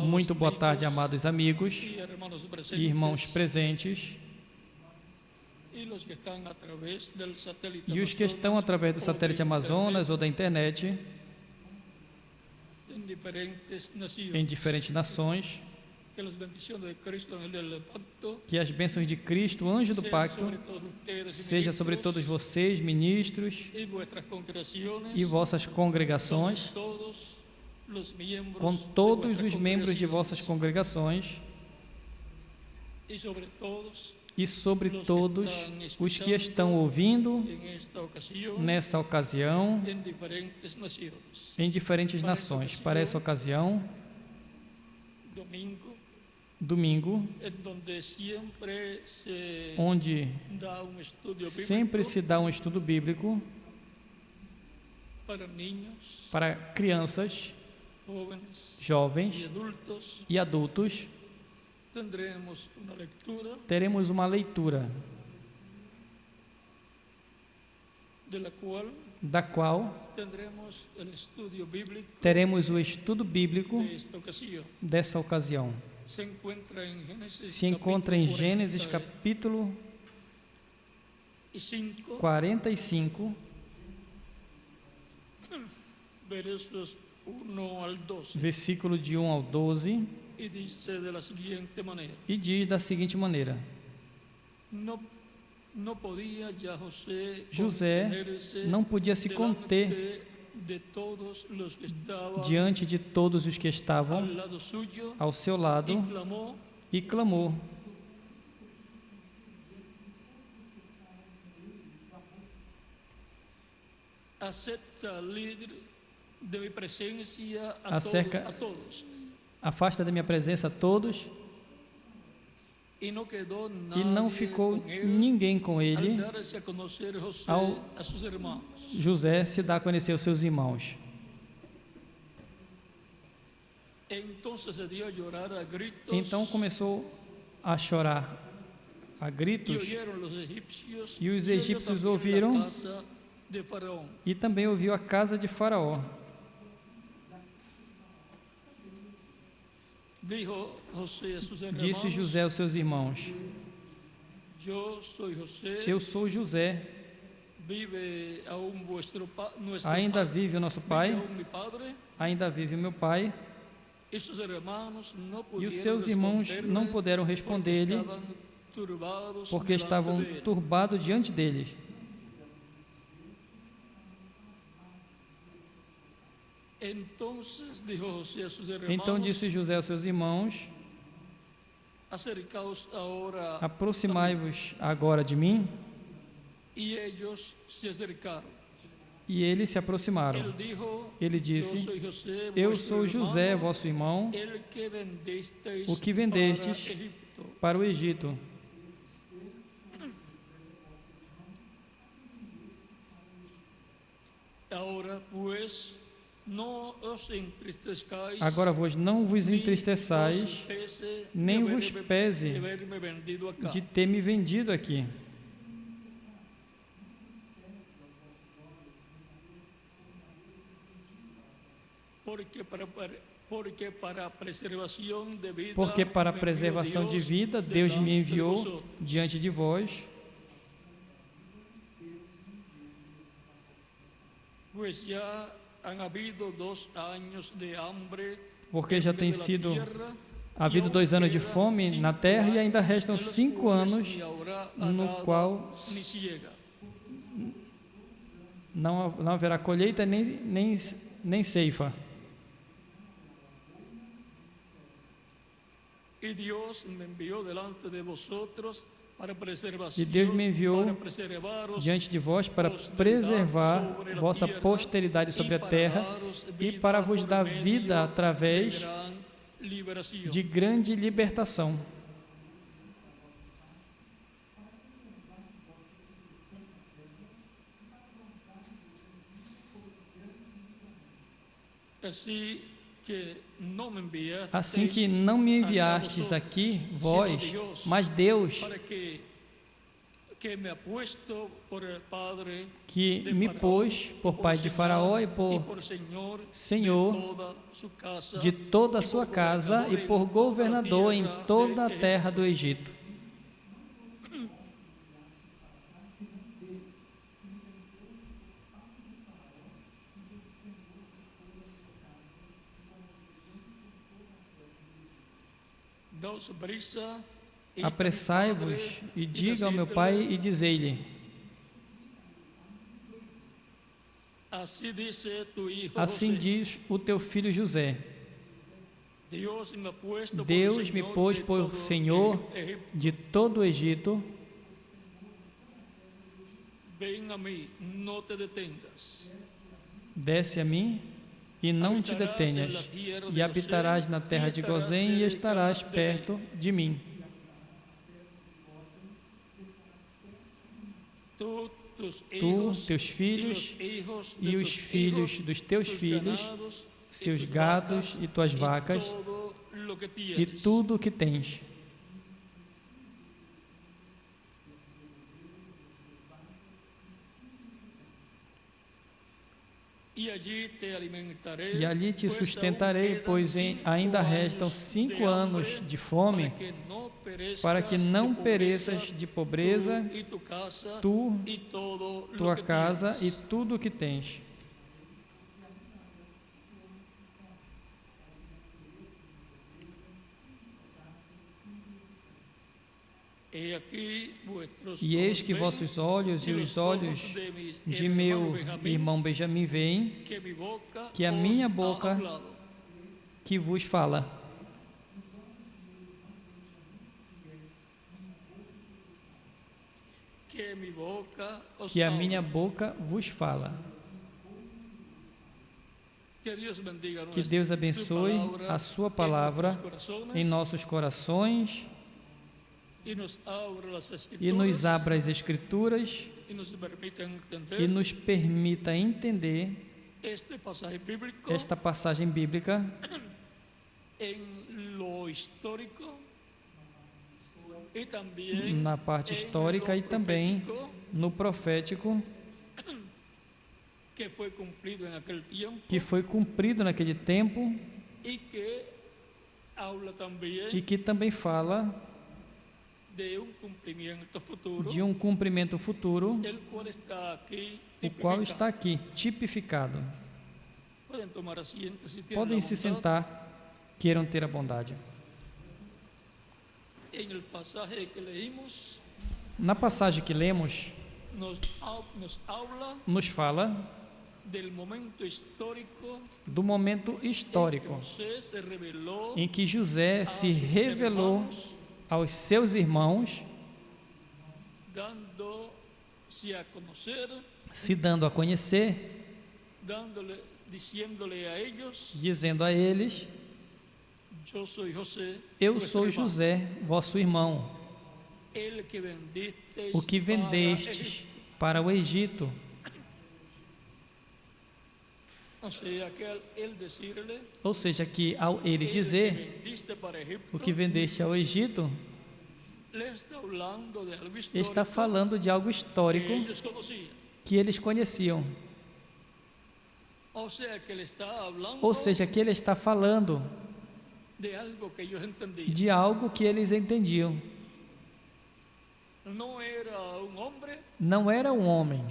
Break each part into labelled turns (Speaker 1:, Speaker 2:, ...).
Speaker 1: Muito boa tarde, amados amigos e irmãos presentes e os que estão através do satélite Amazonas ou da internet em diferentes nações. Que as bênçãos de Cristo, anjo do pacto, seja sobre todos vocês, ministros, e vossas congregações, com todos os membros de vossas congregações, e sobre todos os que estão ouvindo nessa ocasião, em diferentes nações. Para essa ocasião, domingo, onde sempre se dá um estudo bíblico para crianças, jovens e adultos. Teremos uma leitura da qual teremos o estudo bíblico dessa ocasião. Se encontra em Gênesis capítulo 45, versículo de 1 ao 12, e diz da seguinte maneira: José não podia se conter diante de todos os que estavam ao seu lado e clamou: afasta da minha presença a todos. E não ficou ninguém com ele ao José se dar a conhecer aos seus irmãos. Então começou a chorar a gritos, e os egípcios ouviram, e também ouviu a casa de Faraó. Disse José aos seus irmãos: Eu sou José. Ainda vive o nosso pai? Ainda vive o meu pai? E os seus irmãos não puderam responder-lhe, porque estavam turbados diante deles. Então disse José aos seus irmãos: Aproximai-vos agora de mim. E eles se aproximaram. Ele disse: Eu sou José, vosso irmão, o que vendestes para o Egito. Agora vos não vos entristeçais, nem vos pese de ter me vendido aqui. Porque para a preservação de vida, Deus me enviou diante de vós. Porque já tem havido 2 anos de fome na terra, e ainda restam 5 anos no qual não haverá colheita nem ceifa. E Deus me enviou diante de vós para preservar vossa posteridade sobre a terra e para vos dar vida através de grande libertação. Assim que não me enviastes aqui, vós, mas Deus, que me pôs por pai de Faraó e por senhor de toda a sua casa e por governador em toda a terra do Egito. Apressai-vos e diga ao meu pai e dizei-lhe: assim diz o teu filho José: Deus me pôs por Senhor de todo o Egito. Desce a mim e não te detenhas, e habitarás na terra de Gozém e estarás perto de mim. Tu, teus filhos e os filhos dos teus filhos, seus gados e tuas vacas, e tudo o que tens. E ali te sustentarei, pois ainda restam 5 anos de fome, para que não pereças de pobreza, tu, tua casa e tudo o que tens. E eis que vossos olhos e os olhos de meu irmão Benjamim veem que a minha boca que vos fala. Que a minha boca vos fala. Que Deus abençoe a sua palavra em nossos corações e nos abra as Escrituras e nos permita entender esta passagem bíblica na parte histórica e também no profético que foi cumprido naquele tempo e que também fala de um cumprimento futuro, o qual está aqui tipificado. Podem se sentar, queiram ter a bondade. Na passagem que lemos, nos fala do momento histórico em que José se revelou aos seus irmãos, se dando a conhecer, dizendo a eles: eu sou José, vosso irmão, o que vendestes para o Egito. Ou seja, que ao ele dizer o que vendeste ao Egito, está falando de algo histórico que eles conheciam. Ou seja, que ele está falando de algo que eles entendiam. Não era um homem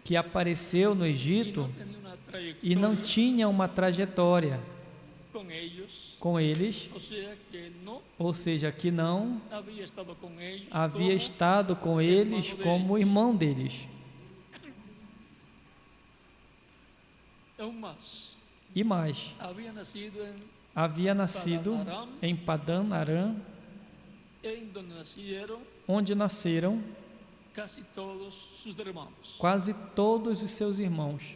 Speaker 1: que apareceu no Egito e não tinha uma trajetória com eles, ou seja, que não havia estado com eles como irmão deles. E mais, havia nascido em Padã Arã, onde nasceram quase todos os seus irmãos,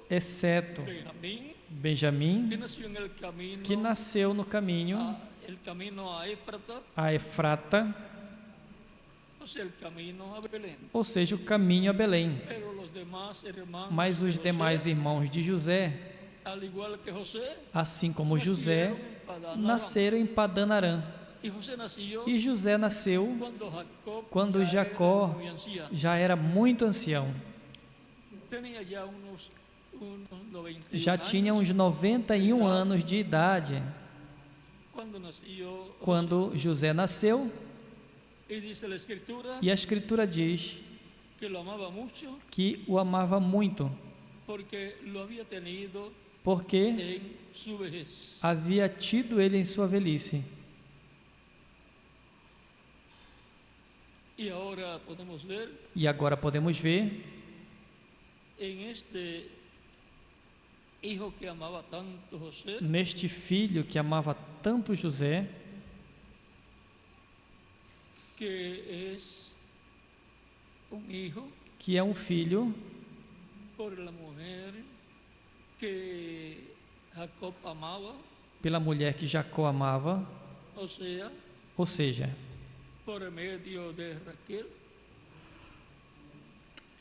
Speaker 1: exceto Benjamim, que nasceu no caminho a Efrata, ou seja, o caminho a Belém. Mas os demais irmãos de José, assim como José, nasceram em Padã Arã. E José nasceu quando Jacó já era muito ancião. Já tinha uns 91 anos de idade quando José nasceu. E a Escritura diz que o amava muito, porque havia tido ele em sua velhice. E agora podemos ver neste filho que amava tanto José, que é um filho pela mulher que Jacó amava, ou seja,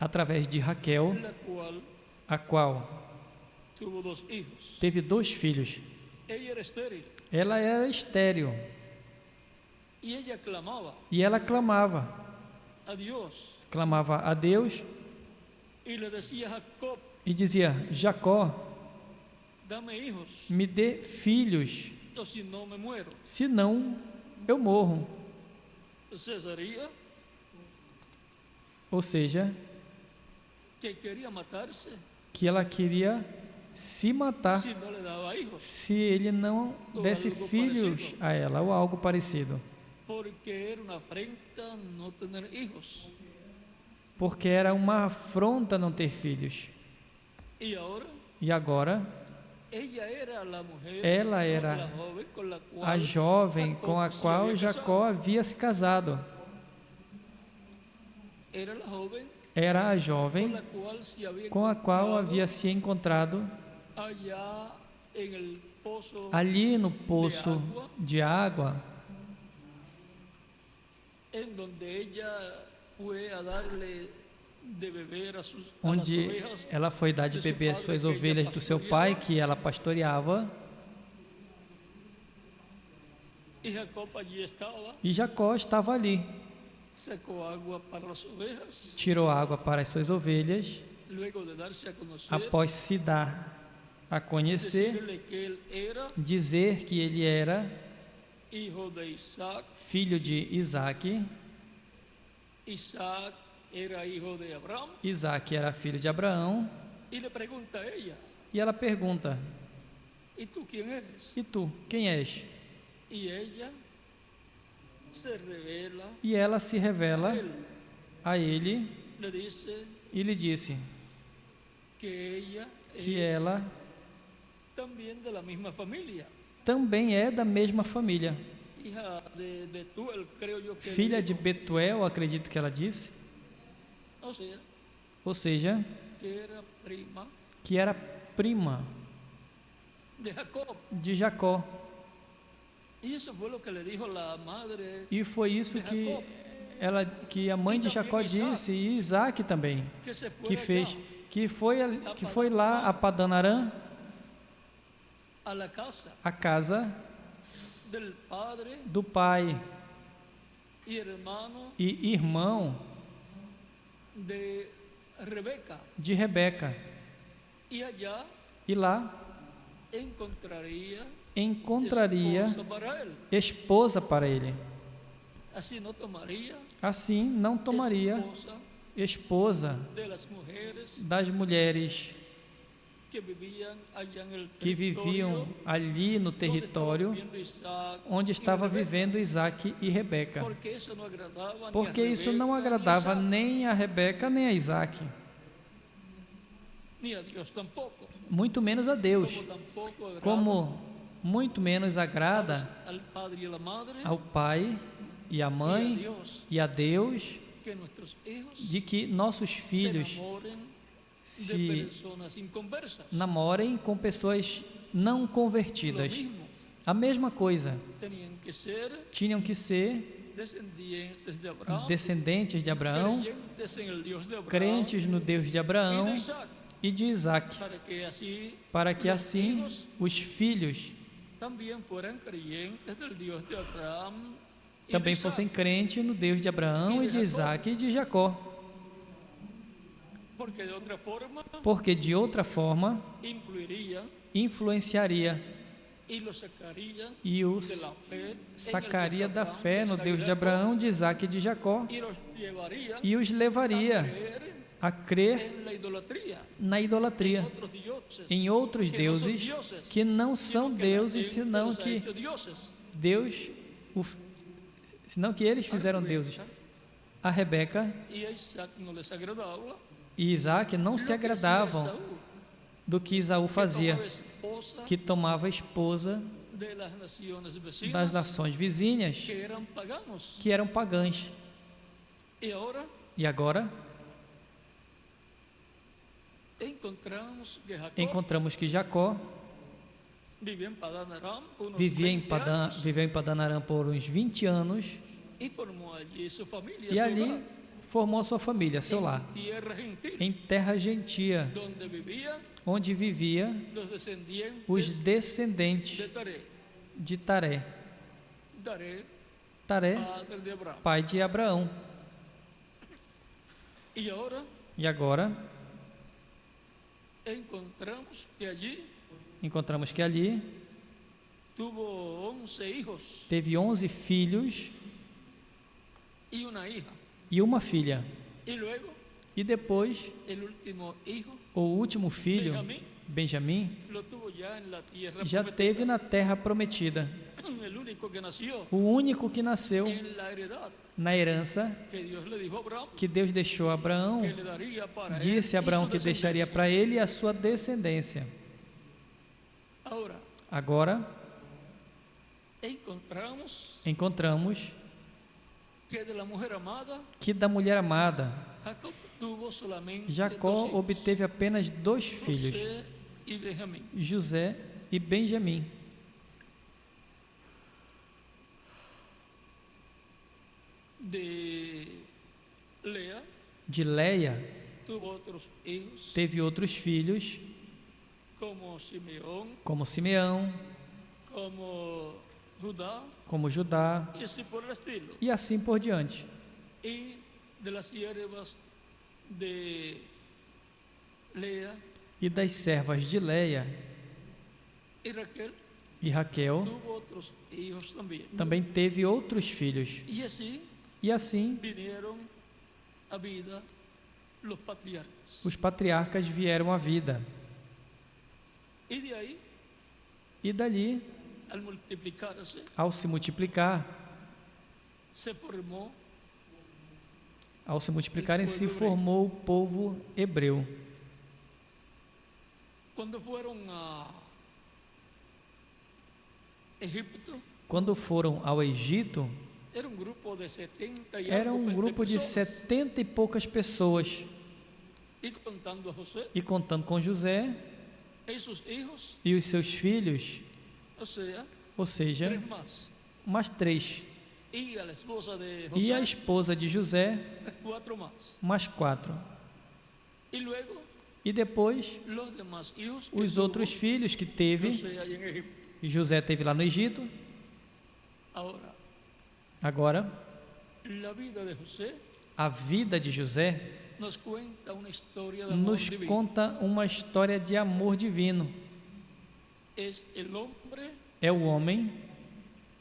Speaker 1: através de Raquel, a qual teve 2 filhos. Ela era estéril e ela clamava a Deus e dizia: Jacó, me dê filhos, senão eu morro. Ou seja, que ela queria se matar se ele não desse filhos a ela, ou algo parecido. Porque era uma afronta não ter filhos. E agora, ela era a jovem com a qual Jacó havia se casado. Era a jovem com a qual havia se encontrado ali no poço de água, onde ela foi dar de beber as suas ovelhas do seu pai, que ela pastoreava. E Jacó estava ali. Tirou água para as suas ovelhas, após se dar a conhecer, dizer que ele era filho de Isaac. Isaac era filho de Abraão. E ela pergunta: e tu, quem és? E ela se revela a ele e lhe disse que ela também é da mesma família. Filha de Betuel, acredito que ela disse. Ou seja, que era prima de Jacó. E foi isso que a mãe de Jacó disse, e Isaac também, que foi lá a Padã Arã, a casa do pai e irmão de Rebeca. E lá encontraria esposa para ele. Assim não tomaria esposa das mulheres que viviam ali no território onde estava vivendo Isaac e Rebeca, porque isso não agradava nem a Rebeca nem a Isaac, muito menos a Deus, como muito menos agrada ao pai e à mãe e a Deus de que nossos filhos se namorem com pessoas não convertidas. A mesma coisa, tinham que ser descendentes de Abraão, crentes no Deus de Abraão e de Isaac, para que assim os filhos também fossem crentes no Deus de Abraão e de Isaac e de Jacó. Porque de outra forma influenciaria e os sacaria da fé no Deus de Abraão, de Isaac e de Jacó e os levaria a crer na idolatria, em outros deuses que não são deuses, senão que eles fizeram deuses. A Rebeca e Isaac não se agradavam do que Esaú fazia, que tomava a esposa das nações vizinhas, que eram pagãs. E agora encontramos que Jacó viveu em Padan Aram por uns 20 anos e ali formou a sua família, seu lar, em terra gentia, onde vivia os descendentes de Taré, pai de Abraão. E agora encontramos que ali teve 11 filhos e uma filha. E depois, o último filho, Benjamim, já teve na terra prometida. O único que nasceu na herança que Deus deixou a Abraão, disse a Abraão que deixaria para ele a sua descendência. Agora, encontramos que da mulher amada, Jacó obteve apenas 2 filhos, José e Benjamim. De Leia teve outros filhos, como Simeão, como Judá, e assim por diante. E das servas de Leia e Raquel também teve outros filhos. E assim os patriarcas vieram à vida. E dali, ao se multiplicarem, se formou o povo hebreu. Quando foram ao Egito, era um grupo de 70 e poucas pessoas. E contando com José e os seus filhos, ou seja, mais 3. E a esposa de José, mais 4. E depois, os outros filhos que teve, José teve lá no Egito. Agora, a vida de José nos conta uma história de amor divino. É o homem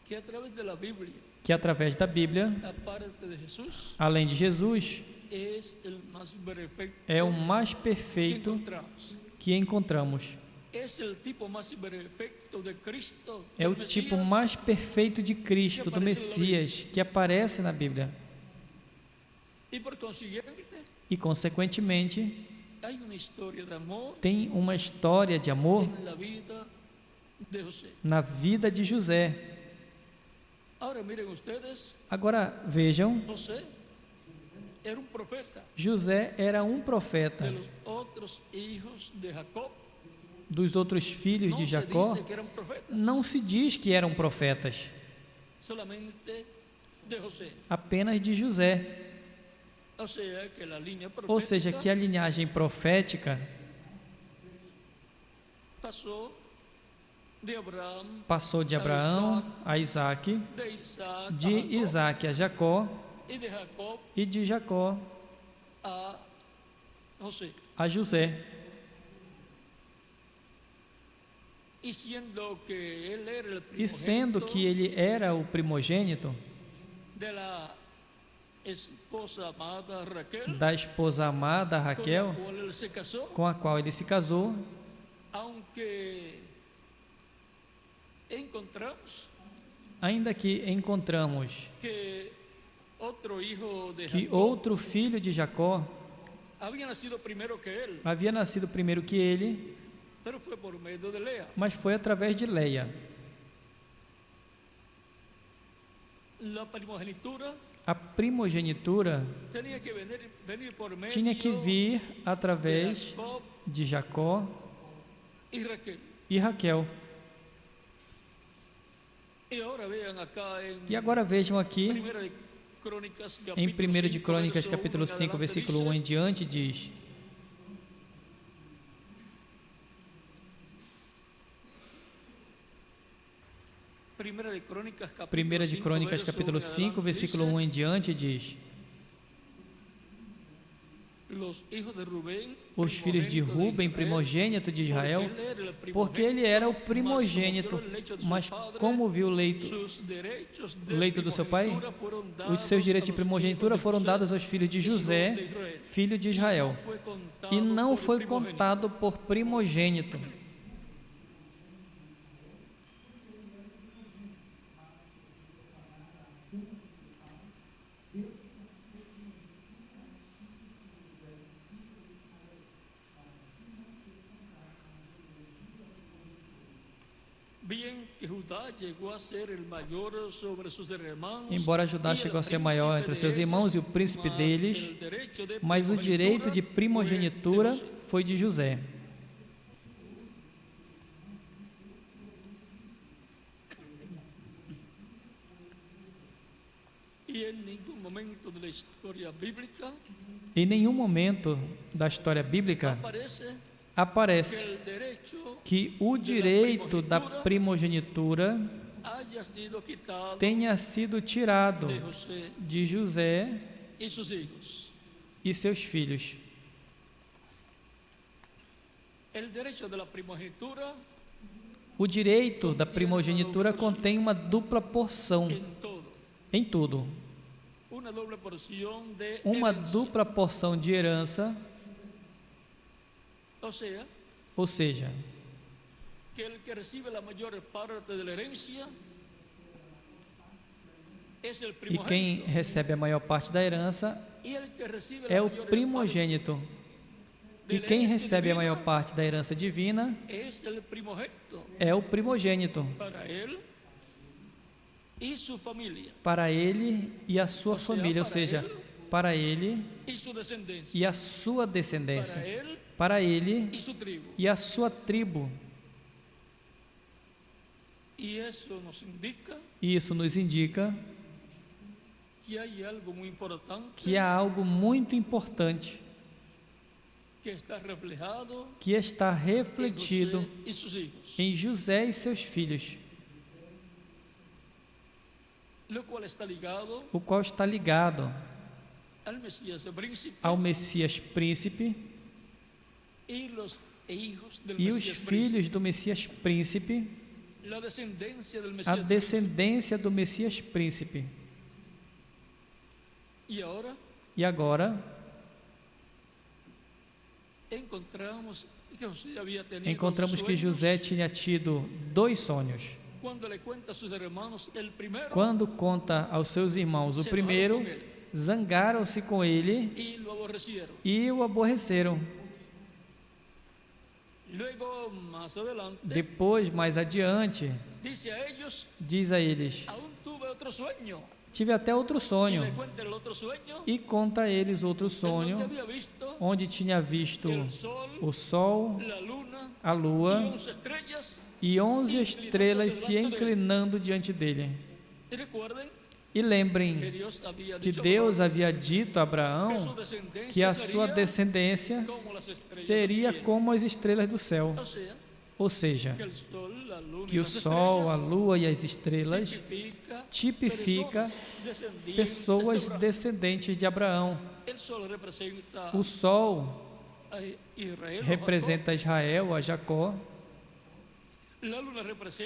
Speaker 1: que, através da Bíblia, além de Jesus, é o mais perfeito que encontramos. É o tipo mais perfeito de Cristo, do Messias, que aparece na Bíblia. E, consequentemente, tem uma história de amor na vida de José. Agora vejam, José era um profeta. Dos outros filhos de Jacó, não se diz que eram profetas, apenas de José. Ou seja, que a linhagem profética passou de Abraão a Isaac, de Isaac a Jacó e de Jacó a José. E sendo que ele era o primogênito da esposa amada Raquel, com a qual ele se casou, ainda que encontramos que outro filho de Jacó havia nascido primeiro que ele, mas foi através de Leia. A primogenitura tinha que vir através de Jacó e Raquel. E agora vejam aqui, em 1 de Crônicas, capítulo 5, versículo 1 em diante, diz: Primeira de Crônicas, capítulo 5, versículo 1 em diante, diz: Os filhos de Rubem, primogênito de Israel, porque ele era o primogênito, mas como viu o leito do seu pai, os seus direitos de primogenitura foram dados aos filhos de José, filho de Israel, e não foi contado por primogênito. Embora Judá chegou a ser maior entre seus irmãos e o príncipe deles, mas o direito de primogenitura foi de José. Em nenhum momento da história bíblica aparece que o direito da primogenitura tenha sido tirado de José e seus filhos. O direito da primogenitura contém uma dupla porção em tudo. Uma dupla porção de herança, ou seja, e quem recebe a maior parte da herança é o primogênito. E quem recebe a maior parte da herança divina é o primogênito. Para ele e a sua família, ou seja, para ele e a sua descendência, para ele e a sua tribo. E isso nos indica que há algo muito importante que está refletido em José e seus filhos, o qual está ligado ao Messias príncipe e os filhos do Messias príncipe, a descendência do Messias príncipe. E agora encontramos que José tinha tido 2 sonhos. Quando conta aos seus irmãos o primeiro, zangaram-se com ele e o aborreceram. Depois, mais adiante, diz a eles: tive até outro sonho. E conta a eles outro sonho, onde tinha visto o sol, a lua e 11 estrelas se inclinando diante dele. E lembrem que Deus havia dito a Abraão que a sua descendência seria como as estrelas do céu. Ou seja, que o Sol, a Lua e as estrelas tipifica pessoas descendentes de Abraão. O Sol representa Israel, a Jacó.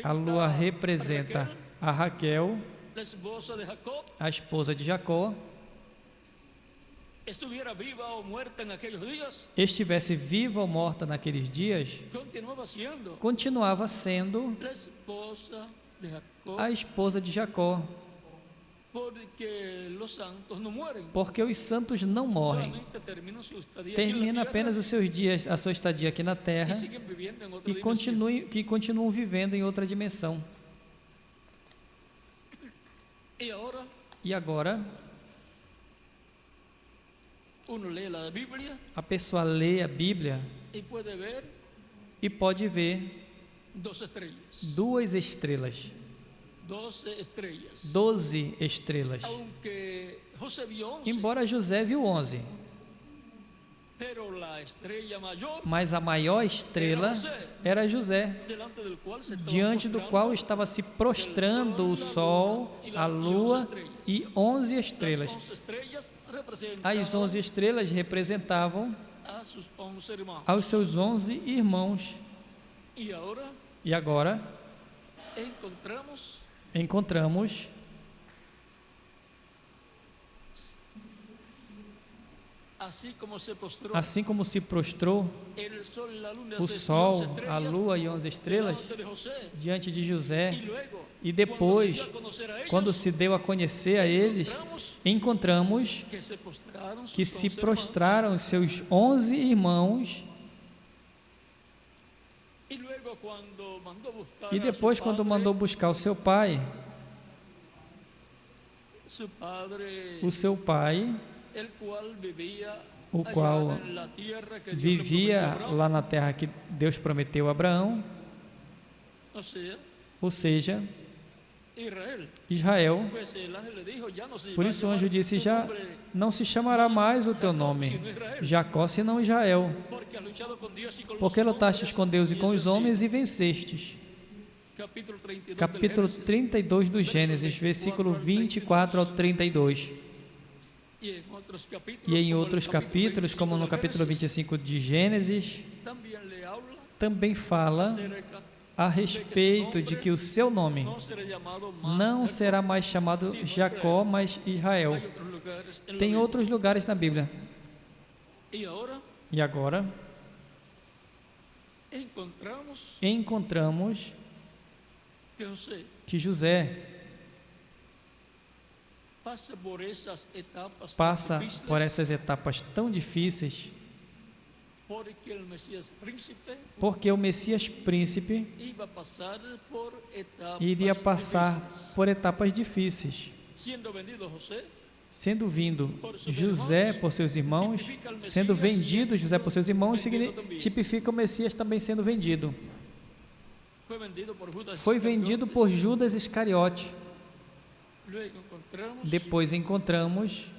Speaker 1: A Lua representa a Raquel, a esposa de Jacó. Estivesse viva ou morta naqueles dias, continuava sendo a esposa de Jacó, porque os santos não morrem, termina apenas os seus dias, a sua estadia aqui na Terra, e continuam vivendo em outra dimensão. E agora, a pessoa lê a Bíblia e pode ver 2 estrelas. 12 estrelas. Embora José viu 11, mas a maior estrela era José, diante do qual estava se prostrando o Sol, a Lua e 11 estrelas. As 11 estrelas representavam aos seus 11 irmãos. E agora encontramos assim como se prostrou o Sol, a Lua e 11 estrelas diante de José, e depois, quando se deu a conhecer a eles, encontramos que se prostraram seus 11 irmãos. E depois, quando mandou buscar o seu pai, o seu pai, o qual vivia lá na terra que Deus prometeu a Abraão, ou seja, Israel. Por isso o anjo disse: já não se chamará mais o teu nome Jacó, senão Israel, porque lutaste com Deus e com os homens e vencestes. Capítulo 32 do Gênesis, versículo 24 ao 32. E em outros capítulos, como no capítulo 25 de Gênesis, também fala a respeito de que o seu nome não será mais chamado Jacó, mas Israel. Tem outros lugares na Bíblia. E agora encontramos que José passa por essas etapas tão difíceis, porque o Messias Príncipe iria passar por etapas difíceis. Sendo vindo José por seus irmãos, sendo vendido José por seus irmãos, tipifica o Messias também sendo vendido. Foi vendido por Judas Iscariote. Depois encontramos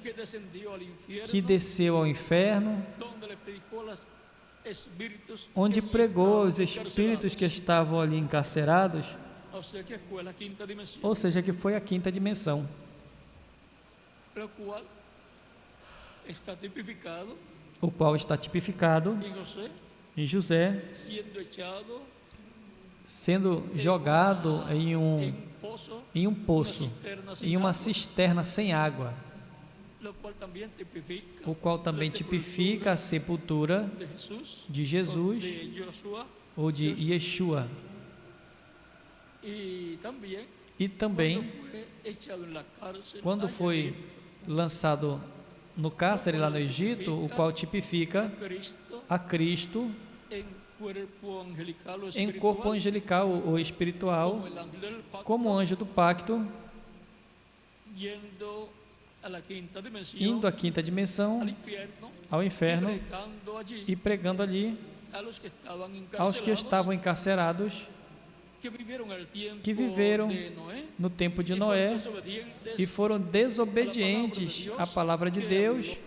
Speaker 1: que desceu ao inferno, onde pregou aos espíritos que estavam ali encarcerados, ou seja, que foi a quinta dimensão, o qual está tipificado em José, sendo jogado em um poço, em uma cisterna sem água, o qual também tipifica a sepultura de Jesus ou de Yeshua. E também, quando foi lançado no cárcere lá no Egito, o qual tipifica a Cristo em corpo angelical ou espiritual, como anjo do pacto, indo à quinta dimensão, ao inferno, e pregando ali aos que estavam encarcerados, que viveram no tempo de Noé e foram desobedientes à palavra de Deus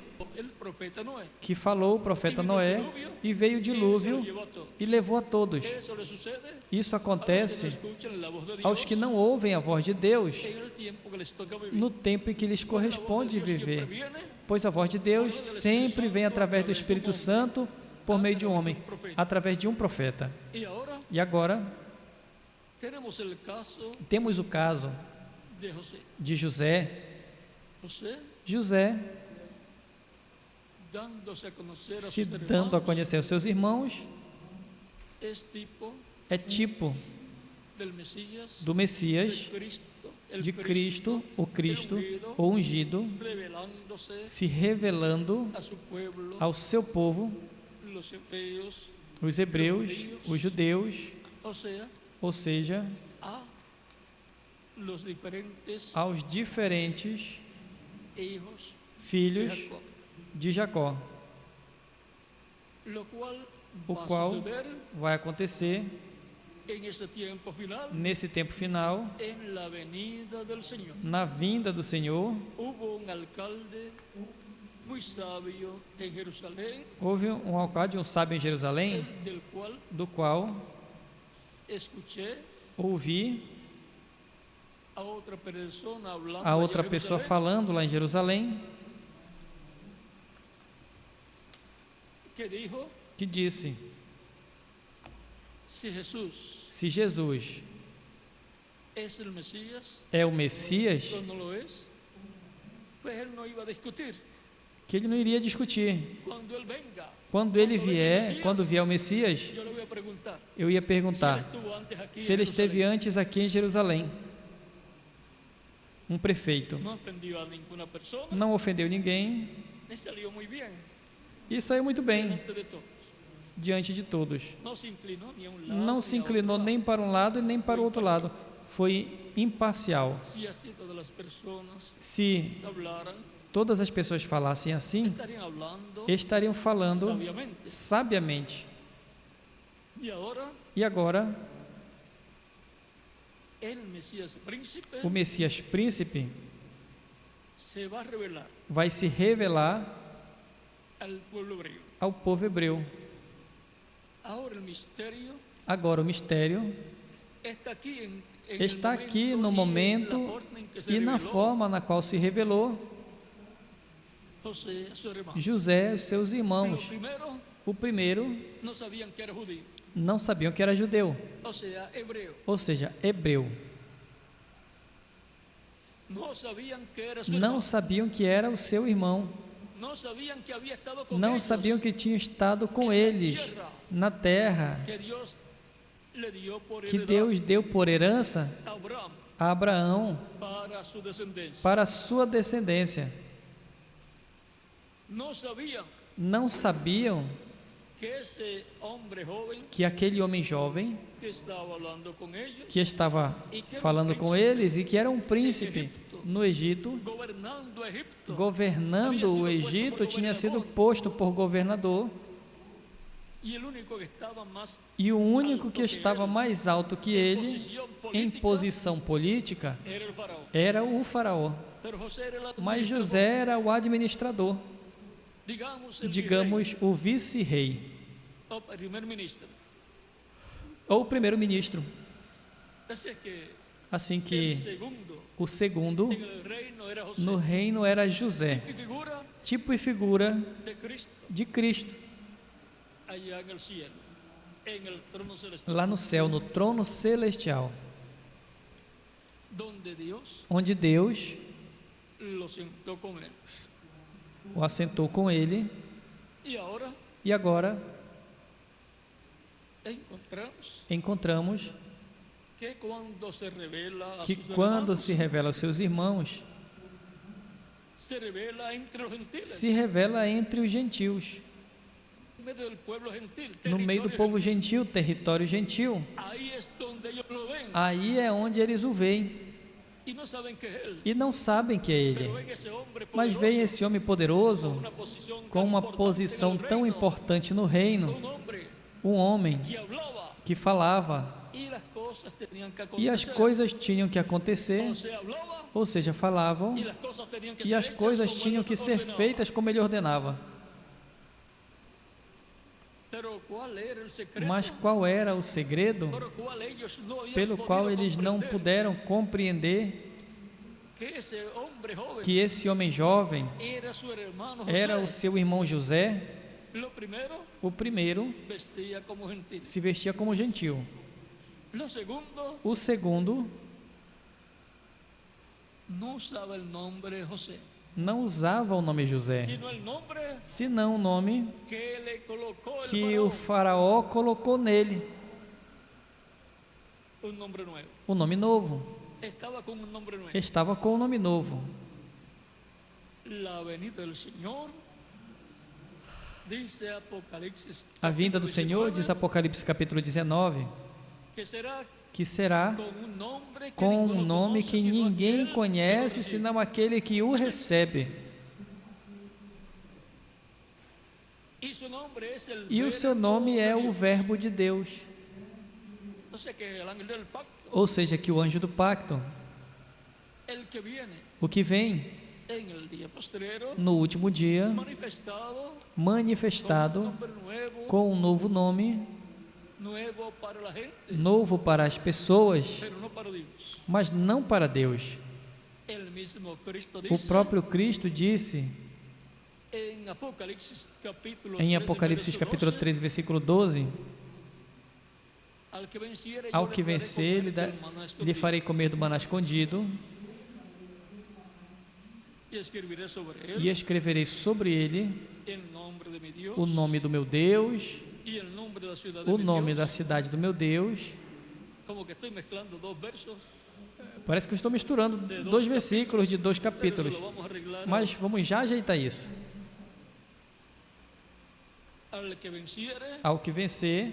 Speaker 1: que falou o profeta Noé, e veio o dilúvio e levou a todos. Isso acontece aos que não ouvem a voz de Deus no tempo em que lhes corresponde viver, pois a voz de Deus sempre vem através do Espírito Santo por meio de um homem, através de um profeta. E agora temos o caso de José. José se dando a conhecer aos seus irmãos é tipo do Messias, de Cristo, o Cristo, o ungido, se revelando ao seu povo, os hebreus, os judeus, ou seja, aos diferentes filhos de Jacó, o qual vai acontecer nesse tempo final, na vinda do Senhor. Houve um alcalde, um sábio em Jerusalém, do qual ouvi a outra pessoa falando lá em Jerusalém, que disse: se Jesus é o Messias, que ele não iria discutir. Quando ele vier, quando vier o Messias, eu ia perguntar se ele esteve antes aqui em Jerusalém. Um prefeito não ofendeu ninguém e saiu muito bem diante de todos. Não se inclinou nem para um lado e nem para o outro lado. Foi imparcial. Se todas as pessoas falassem assim, estariam falando sabiamente. E agora, o Messias príncipe vai se revelar ao povo hebreu. Agora o mistério está aqui no momento e na forma na qual se revelou José, os seus irmãos. O primeiro não sabiam que era judeu, ou seja, hebreu. Não sabiam que era o seu irmão. Não sabiam que tinha estado com eles na terra que Deus deu por herança a Abraão para a sua descendência. Não sabiam que aquele homem jovem que estava falando com eles e que era um príncipe no Egito, governando o Egito, tinha sido posto por governador, e o único que estava mais alto que ele em posição política era o faraó, mas José era o administrador, digamos o vice-rei ou primeiro-ministro. Assim que o segundo no reino era José, tipo e figura de Cristo, lá no céu, no trono celestial, onde Deus o assentou com ele. E agora encontramos que quando se revela aos seus irmãos, se revela entre os gentios, no meio do povo gentil, território gentil. Aí é onde eles o veem e não sabem que é ele, mas veem esse homem poderoso com uma posição tão importante no reino, um homem que falava e as coisas tinham que acontecer, ou seja, falavam, e as coisas tinham que ser feitas como ele ordenava. Mas qual era o segredo pelo qual eles não puderam compreender que esse homem jovem era o seu irmão José? O primeiro se vestia como gentil. O segundo não usava o nome José, senão o nome que o faraó colocou nele, o nome novo. Estava com o nome novo. A vinda do Senhor, diz Apocalipse capítulo 19, que será com um nome que ninguém conhece, senão aquele que o recebe. E o seu nome é o Verbo de Deus. Ou seja, que o anjo do pacto, o que vem no último dia, manifestado com um novo nome, novo para as pessoas, mas não para Deus. O próprio Cristo disse em Apocalipse capítulo 13, versículo 12: ao que vencer, lhe farei comer do maná escondido, e escreverei sobre ele o nome do meu Deus, o nome da cidade do meu Deus. Parece que eu estou misturando dois versículos de dois capítulos, mas vamos já ajeitar isso. Ao que vencer,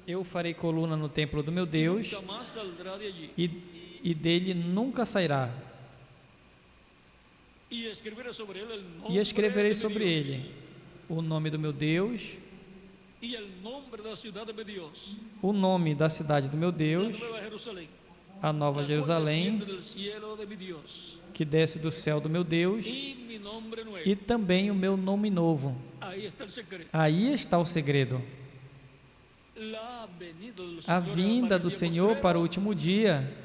Speaker 1: eu farei coluna no templo do meu Deus, e dele nunca sairá. E escreverei sobre ele o nome do meu Deus, o nome da cidade do meu Deus, a nova Jerusalém, que desce do céu do meu Deus, e também o meu nome novo. Aí está o segredo. A vinda do Senhor para o último dia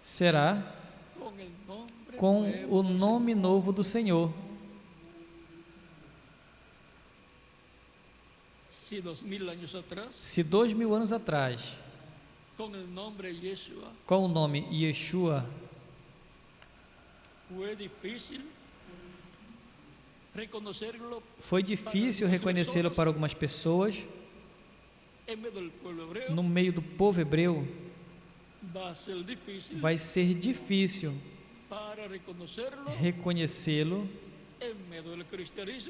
Speaker 1: será com o nome novo do Senhor. Se 2000 anos atrás, com o nome Yeshua, foi difícil reconhecê-lo para algumas pessoas, no meio do povo hebreu, vai ser difícil reconhecê-lo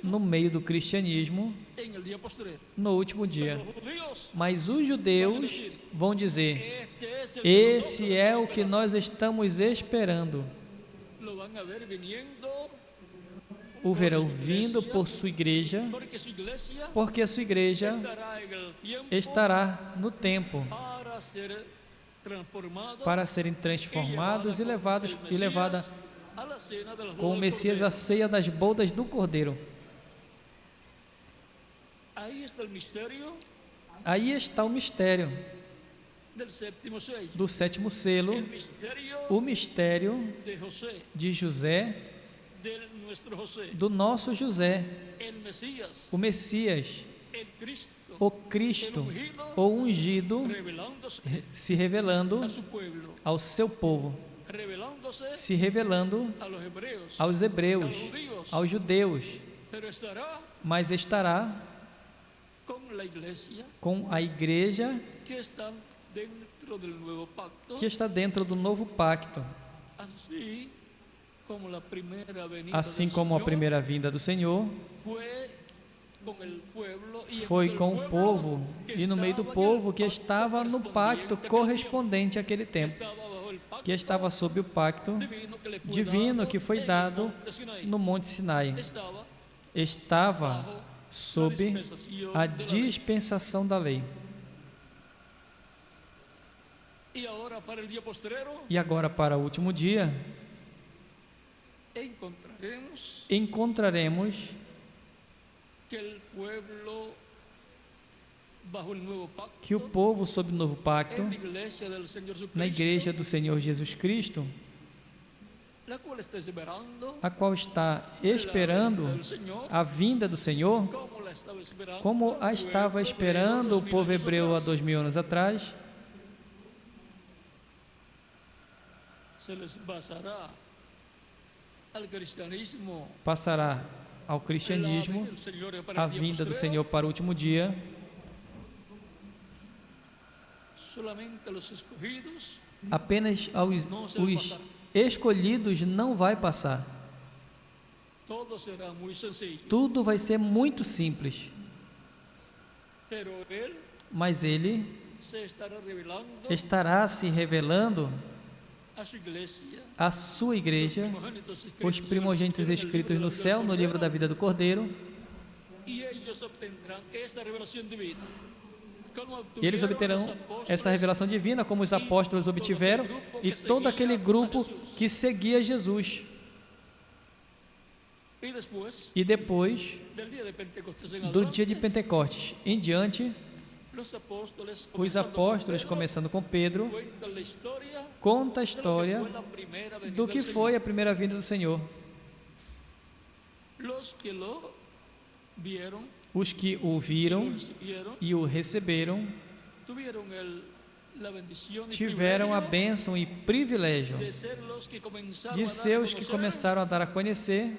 Speaker 1: no meio do cristianismo no último dia. Mas os judeus vão dizer: esse é o que nós estamos esperando. O verão vindo por sua igreja, porque a sua igreja estará no tempo para serem transformados e levada com o Messias à ceia das bodas do Cordeiro. Aí está o mistério do sétimo selo, o mistério de José, do nosso José, o Messias, o Cristo, o ungido, se revelando ao seu povo, se revelando aos hebreus, aos judeus, mas estará com a igreja que está dentro do novo pacto. Assim como a primeira vinda do Senhor foi com o povo, e no meio do povo que estava no pacto correspondente àquele tempo, que estava sob o pacto divino que foi dado no Monte Sinai. Estava sob a dispensação da lei. E agora, para o último dia, encontraremos que o povo sob o novo pacto, na igreja do Senhor Jesus Cristo, a qual está esperando a vinda do Senhor, como a estava esperando o povo hebreu há 2000 anos atrás, passará ao cristianismo a vinda do Senhor para o último dia. Apenas os escolhidos não vai passar. Tudo vai ser muito simples. Mas Ele estará se revelando à sua igreja, os primogênitos escritos no céu, no livro da vida do Cordeiro. E eles obterão essa revelação divina, como os apóstolos obtiveram, e todo aquele grupo que seguia Jesus. E depois do dia de Pentecostes em diante, os apóstolos, começando com Pedro, conta a história do que foi a primeira vinda do Senhor. Os que o viram e o receberam tiveram a bênção e privilégio de ser os que começaram a dar a conhecer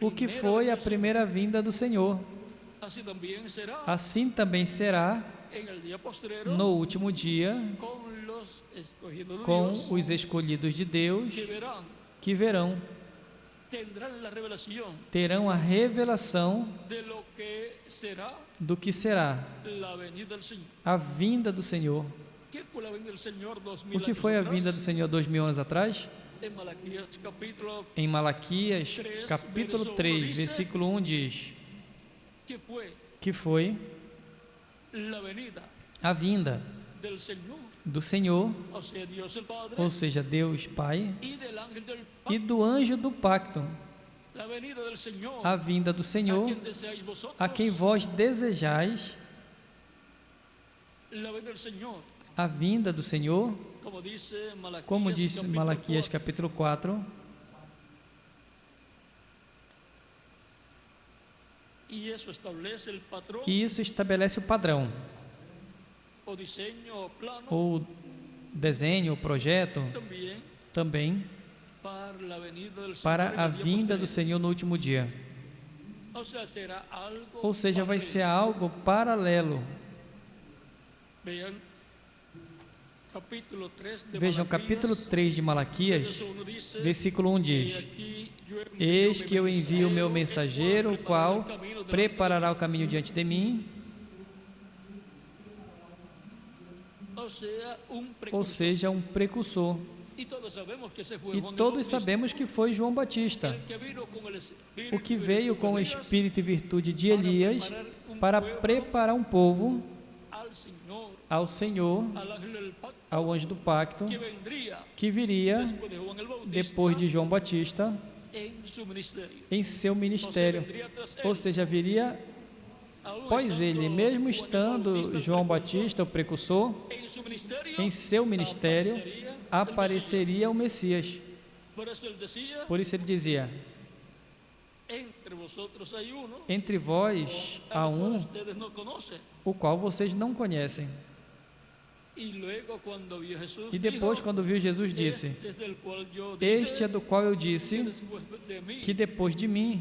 Speaker 1: o que foi a primeira vinda do Senhor. Assim também será no último dia com os escolhidos de Deus que verão, terão a revelação do que será a vinda do Senhor. O que foi a vinda do Senhor 2000 anos atrás? Em Malaquias, capítulo 3, versículo 1 diz que foi a vinda do Senhor, ou seja, Deus Pai, e do anjo do pacto. A vinda do Senhor, a quem vós desejais. A vinda do Senhor, como diz Malaquias capítulo 4, e isso estabelece o padrão, o desenho, o projeto, também para a vinda do Senhor no último dia. Ou seja, vai ser algo paralelo. Vejam, capítulo 3 de Malaquias, versículo 1 diz: Eis que eu envio o meu mensageiro, o qual preparará o caminho diante de mim. Ou seja, um precursor. E todos sabemos que foi João Batista, o que veio com o espírito e virtude de Elias para preparar um povo ao Senhor, ao anjo do pacto, que viria depois de João Batista em seu ministério. Ou seja, viria após ele, mesmo estando João Batista, o precursor, em seu ministério, apareceria o Messias. Por isso ele dizia: entre vós há um, o qual vocês não conhecem. E depois, quando viu Jesus, disse: este é do qual eu disse que depois de mim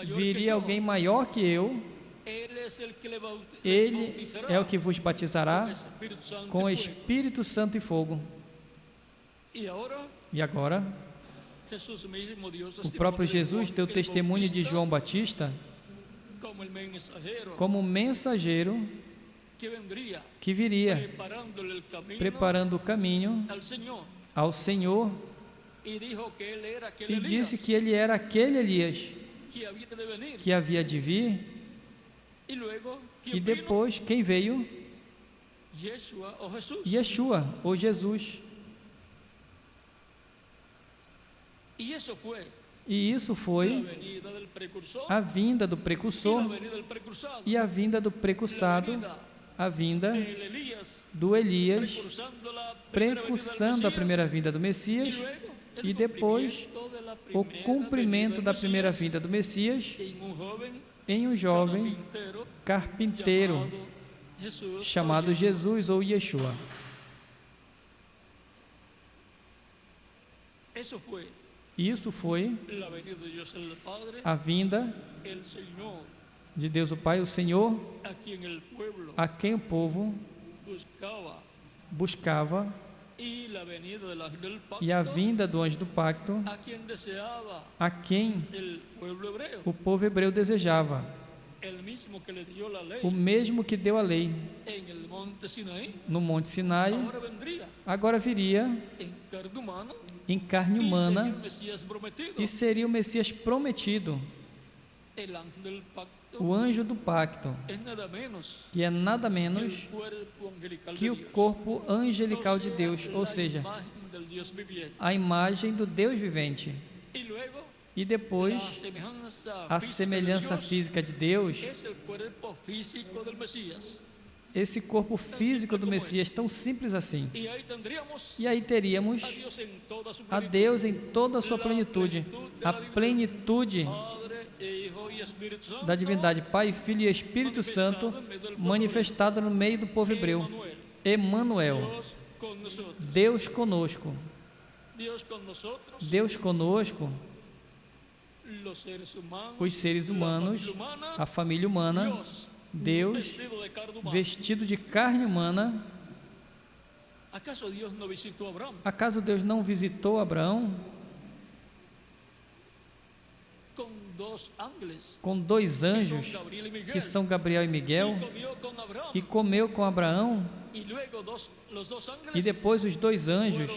Speaker 1: viria alguém maior que eu. Ele é o que vos batizará com o Espírito Santo e fogo. E agora, o próprio Jesus deu testemunho de João Batista como mensageiro que viria, preparando o caminho ao Senhor, e disse que ele era aquele Elias que havia de vir. E depois, quem veio? Yeshua, ou Jesus. E isso foi a vinda do precursor e a vinda do precursado, a vinda do Elias, precursando a primeira vinda do Messias, e depois o cumprimento da primeira vinda do Messias em um jovem carpinteiro chamado Jesus ou Yeshua. Isso foi a vinda de Deus o Pai, o Senhor, a quem o povo buscava, e a vinda do anjo do pacto, a quem o povo hebreu desejava, o mesmo que deu a lei no Monte Sinai, agora viria em carne humana e seria o Messias prometido, o anjo do pacto, que é nada menos que o corpo angelical de Deus, ou seja, a imagem do Deus vivente. E depois, a semelhança física de Deus, esse corpo físico do Messias, tão simples assim. E aí teríamos a Deus em toda a sua plenitude, a plenitude da divindade, Pai, Filho e Espírito Santo, manifestada no meio do povo hebreu. Emanuel, Deus conosco. Deus conosco, os seres humanos, a família humana, Deus vestido de carne humana. Acaso Deus não visitou Abraão com dois anjos, que são Gabriel e Miguel, e comeu com Abraão? E depois os dois anjos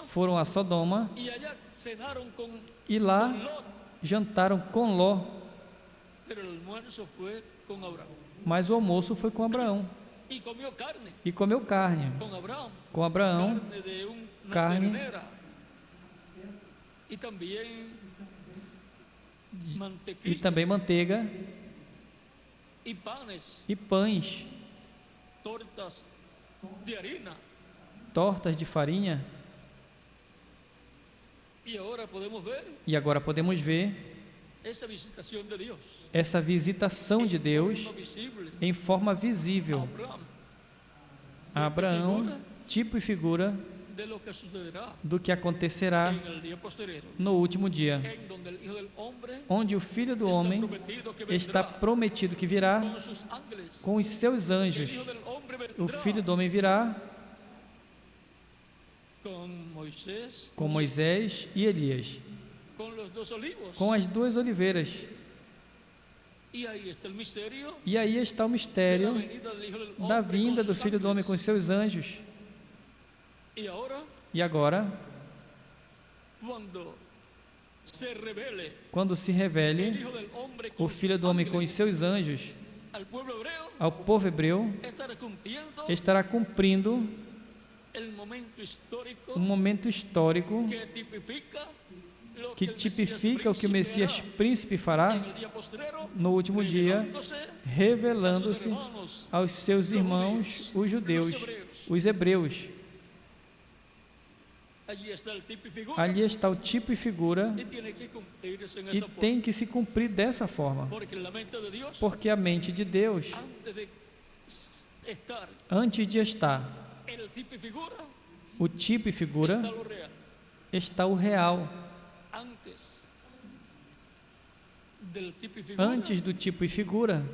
Speaker 1: foram a Sodoma, e lá jantaram com Ló, mas o almoço foi com Abraão, e comeu carne com Abraão, carne e também manteiga e pães, tortas de farinha. E agora podemos ver essa visitação de Deus em forma visível a Abraão, tipo e figura do que acontecerá no último dia, onde o Filho do Homem está prometido que virá com os seus anjos. O Filho do Homem virá com Moisés e Elias, com as duas oliveiras. E aí está o mistério da vinda do Filho do Homem com os seus anjos. E agora, quando se revele o Filho do Homem com os seus anjos ao povo hebreu, estará cumprindo um momento histórico que tipifica o que o Messias príncipe fará no último dia, revelando-se aos seus irmãos, os judeus, os hebreus. Ali está o tipo e figura, e tem que se cumprir dessa forma, porque a mente de Deus, antes de estar o tipo e figura, está o real. Antes do tipo e figura,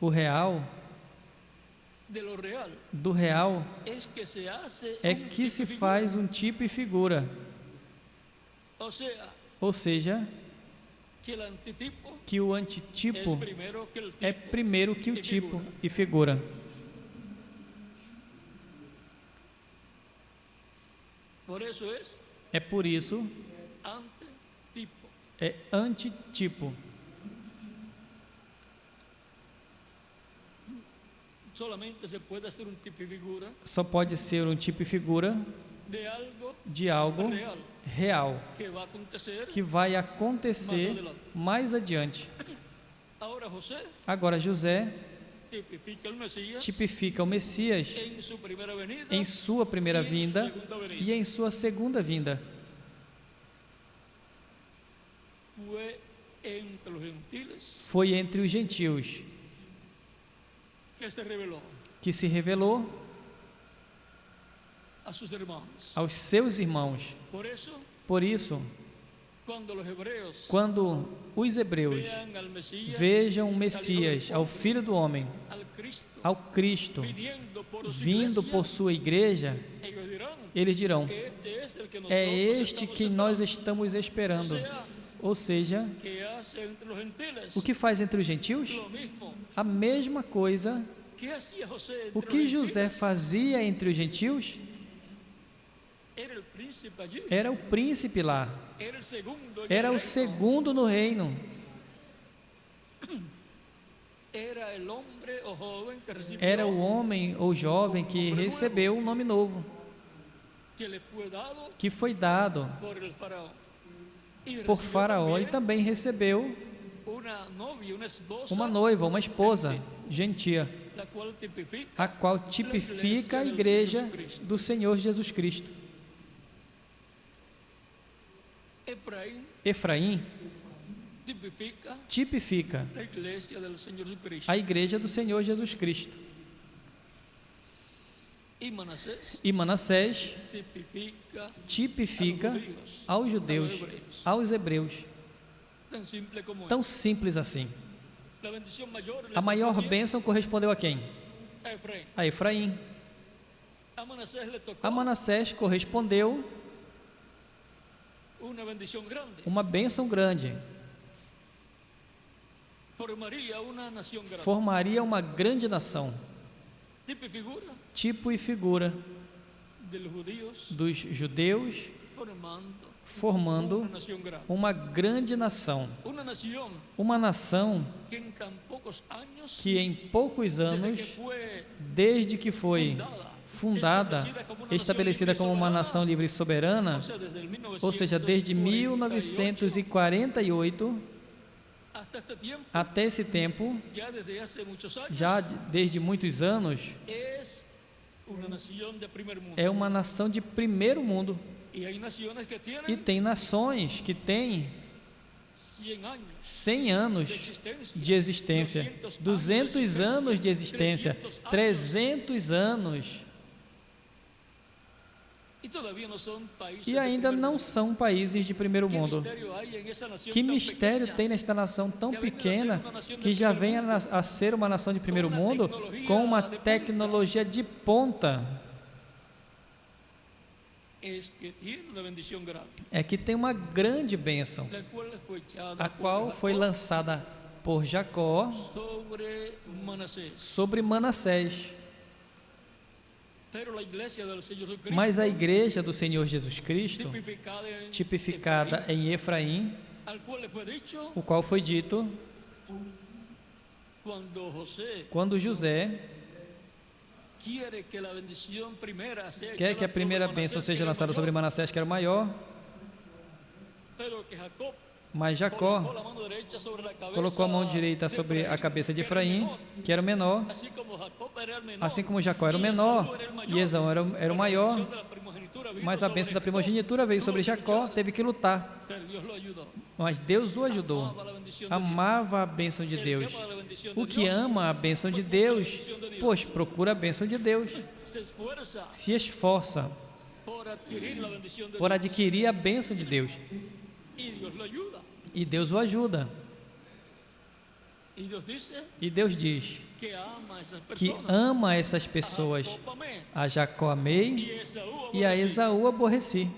Speaker 1: o real, do real é que se faz um tipo e figura. Ou seja, que o antitipo é primeiro que o tipo e figura. É por isso é antitipo. Só pode ser um tipo e figura de algo real que vai acontecer mais adiante. Agora José tipifica o Messias em sua primeira vinda e em sua segunda vinda. Foi entre os gentios que se revelou aos seus irmãos. Por isso, quando os hebreus vejam o Messias, ao Filho do Homem, ao Cristo, vindo por sua igreja, eles dirão: é este que nós estamos esperando. Ou seja, o que faz entre os gentios? A mesma coisa. O que José fazia entre os gentios? Era o príncipe lá. Era o segundo no reino. Era o homem ou jovem que recebeu um nome novo, que foi dado por Faraó, e também recebeu uma noiva, uma esposa gentia, a qual tipifica a igreja do Senhor Jesus Cristo. Efraim tipifica a igreja do Senhor Jesus Cristo. E Manassés tipifica aos judeus, aos hebreus. Tão simples assim. A maior bênção correspondeu a quem? A Efraim. A Manassés correspondeu uma bênção grande. Formaria uma grande nação. Tipo e figura dos judeus, formando uma grande nação. Uma nação que em poucos anos, desde que foi fundada, estabelecida como uma nação livre e soberana, ou seja, desde 1948, até esse tempo, já desde muitos anos, é uma nação de primeiro mundo. E tem nações que têm 100 anos de existência, 200 anos de existência, 300 anos. E ainda não são países de primeiro mundo. Que mistério tem nesta nação tão pequena, que já vem a ser uma nação de primeiro mundo, com uma tecnologia de ponta? É que tem uma grande bênção, a qual foi lançada por Jacó sobre Manassés. Mas a igreja do Senhor Jesus Cristo, tipificada em Efraim, o qual foi dito, quando José quer que a primeira bênção seja lançada sobre Manassés, que era o maior, mas Jacó colocou a mão direita sobre a cabeça de Efraim, que era o menor. Assim como Jacó era o menor e Esaú era o maior, mas a bênção da primogenitura veio sobre Jacó, teve que lutar. Mas Deus o ajudou. Amava a bênção de Deus. O que ama a bênção de Deus, pois procura a bênção de Deus, se esforça por adquirir a bênção de Deus. E Deus o ajuda. E Deus diz que ama essas pessoas. A Jacó amei e a Esaú aborreci.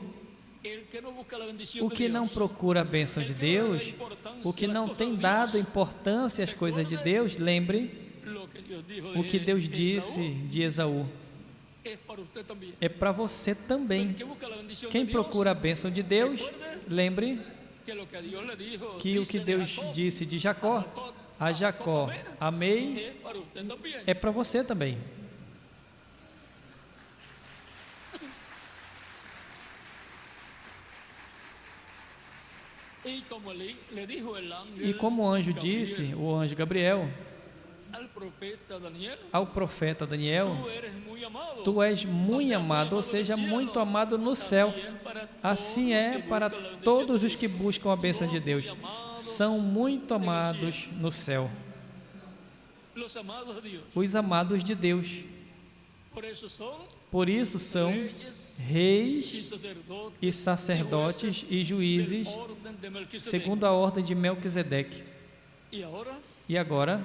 Speaker 1: O que não procura a bênção de Deus, o que não tem dado importância às coisas de Deus, lembre o que Deus disse de Esaú. É para você também. Quem procura a bênção de Deus, lembre que o que Deus disse de Jacó, a Jacó, amei, é para você também. E como o anjo disse, o anjo Gabriel, ao profeta Daniel, tu és muito amado, ou seja, muito amado no céu. Assim é para todos os que buscam a bênção de Deus. São muito amados no céu. Os amados de Deus. Por isso são reis e sacerdotes e juízes, segundo a ordem de Melquisedeque. E agora,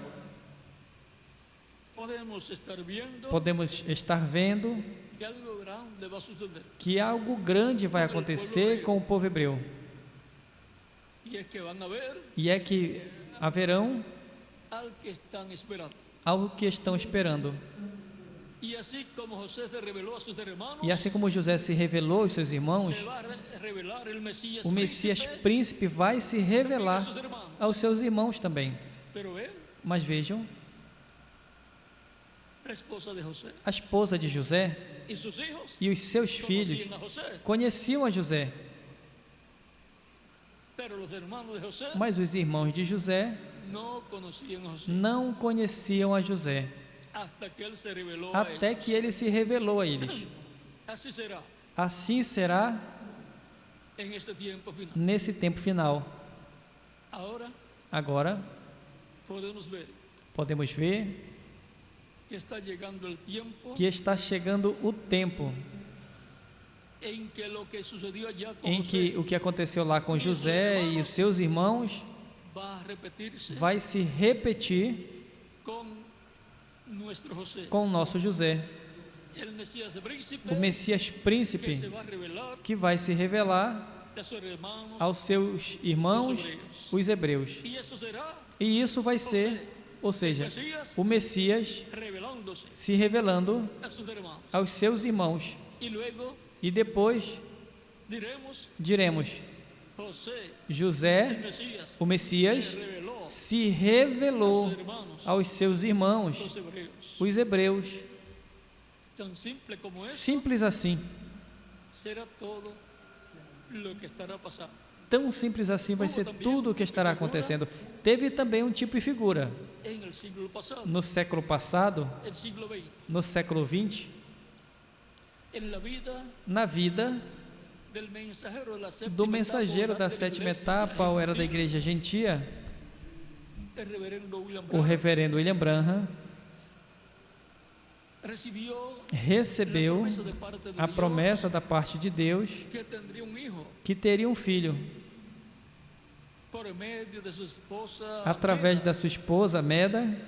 Speaker 1: podemos estar vendo que algo grande vai acontecer com o povo hebreu. E é que haverão algo que estão esperando. E assim como José se revelou aos seus irmãos, o Messias príncipe vai se revelar aos seus irmãos também. Mas vejam, a esposa de José e os seus filhos conheciam a José, mas os irmãos de José não conheciam a José, até que ele se revelou a eles. Assim será nesse tempo final. Agora, podemos ver que está chegando o tempo em que o que aconteceu lá com José e os seus irmãos vai se repetir com o nosso José, o Messias príncipe, que vai se revelar aos seus irmãos, os hebreus. E isso vai ser, ou seja, o Messias se revelando aos seus irmãos. E depois diremos: José, o Messias, se revelou aos seus irmãos, os hebreus. Simples assim. Tão simples assim vai ser tudo o que estará acontecendo. Teve também um tipo e figura. No século passado, no século XX, na vida do mensageiro da sétima etapa, ou era da igreja gentia, o reverendo William Branham recebeu a promessa da parte de Deus que teria um filho através da sua esposa Meda,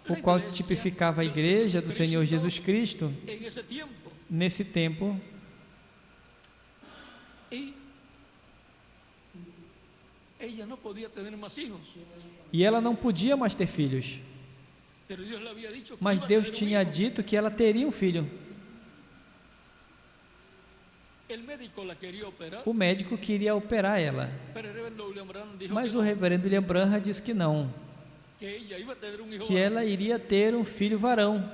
Speaker 1: o qual tipificava a igreja do Senhor Jesus Cristo nesse tempo. E ela não podia mais ter filhos, mas Deus tinha dito que ela teria um filho. O médico queria operar ela, mas o reverendo William Branham disse que não, que ela iria ter um filho varão.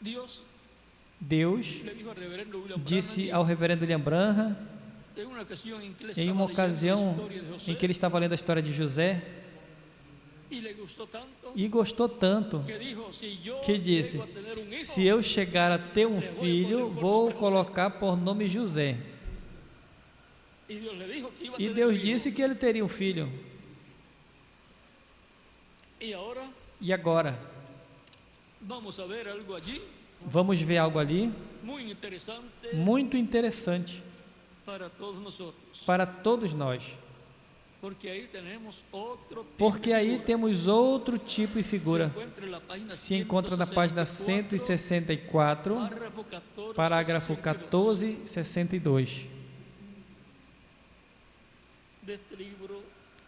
Speaker 1: Deus disse ao reverendo William Branham, em uma ocasião em que ele estava lendo a história de José, e gostou tanto que disse: se eu chegar a ter um filho, vou colocar por nome José. E Deus disse que ele teria um filho. E agora? Vamos ver algo ali muito interessante para todos nós. Porque aí temos outro tipo e figura. Se encontra na página 164, parágrafo 1462.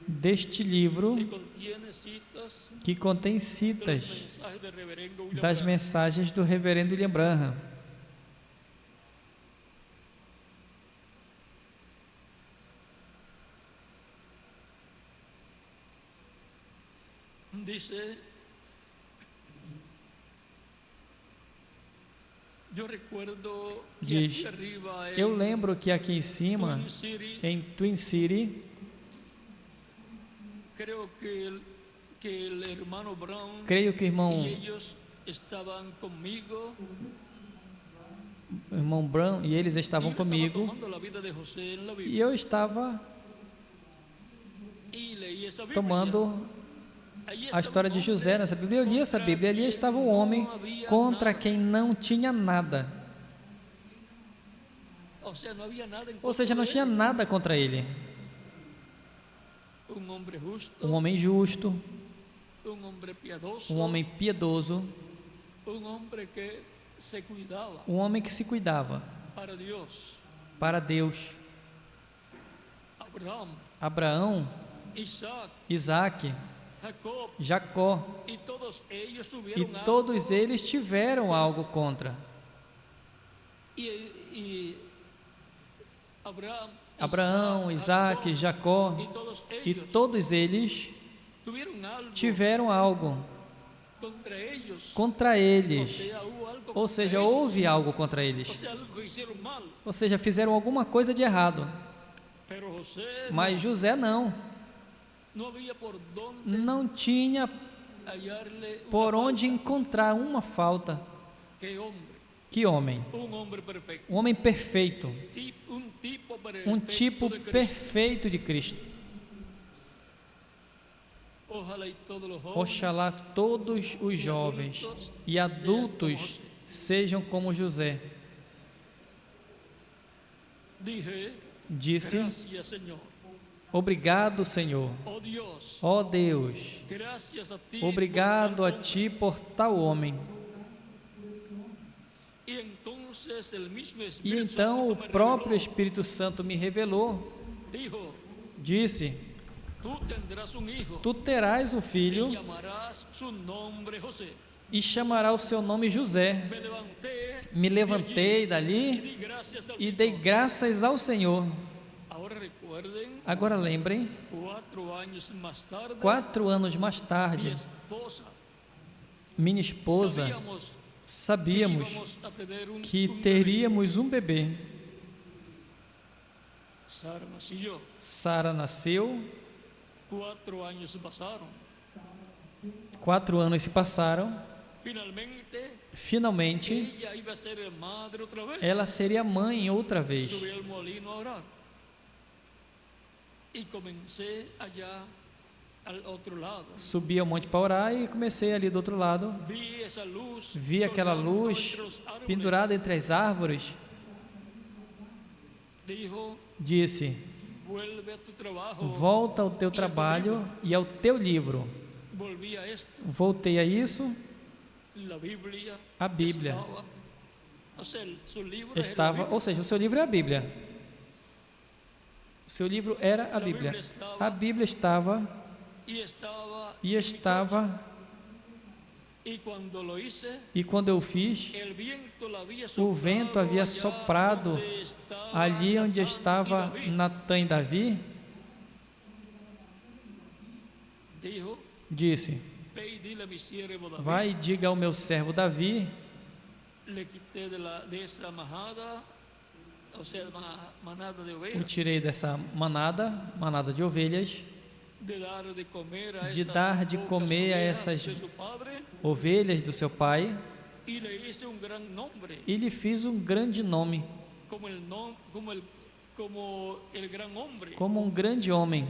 Speaker 1: Deste livro, que contém citas das mensagens do Reverendo William Branham. Diz, eu lembro que aqui em cima, em Twin City, creio que o irmão Brown e eles estavam comigo, e eu estava tomando a história de José nessa Bíblia. Eu li essa Bíblia, ali estava o homem contra quem não tinha nada. Ou seja, não tinha nada contra ele. Um homem justo, um homem piedoso, um homem que se cuidava para Deus. Abraão, Isaac, Jacó, e todos eles tiveram algo contra. Abraão, Isaac, Jacó, e todos eles tiveram algo contra eles. Ou seja, houve algo contra eles. Ou seja, fizeram alguma coisa de errado. Mas José não. Não tinha por onde encontrar uma falta. Que homem? Um homem perfeito. Um tipo perfeito de Cristo. Oxalá todos os jovens e adultos sejam como José. Disse: obrigado, Senhor. Ó Deus, obrigado a Ti por tal homem. E então o próprio Espírito Santo me revelou. Disse: tu terás um filho e chamará o seu nome José. Me levantei dali e dei graças ao Senhor. Agora lembrem, 4 anos mais tarde, minha esposa, sabíamos que teríamos um bebê. Sara nasceu. 4 anos se passaram. Finalmente, ela seria mãe outra vez. Subi ao monte para orar e comecei ali do outro lado. Vi aquela luz pendurada entre as árvores. Disse: volta ao teu trabalho e ao teu livro. Voltei a isso. A Bíblia estava, ou seja, o seu livro é a Bíblia. O seu livro era a Bíblia. A Bíblia estava. E quando eu fiz, o vento havia soprado ali onde estava Natã e Davi. Disse: vai e diga ao meu servo Davi, eu tirei dessa manada de ovelhas, de dar de comer a essas ovelhas do seu pai, e lhe fiz um grande nome, como um grande homem.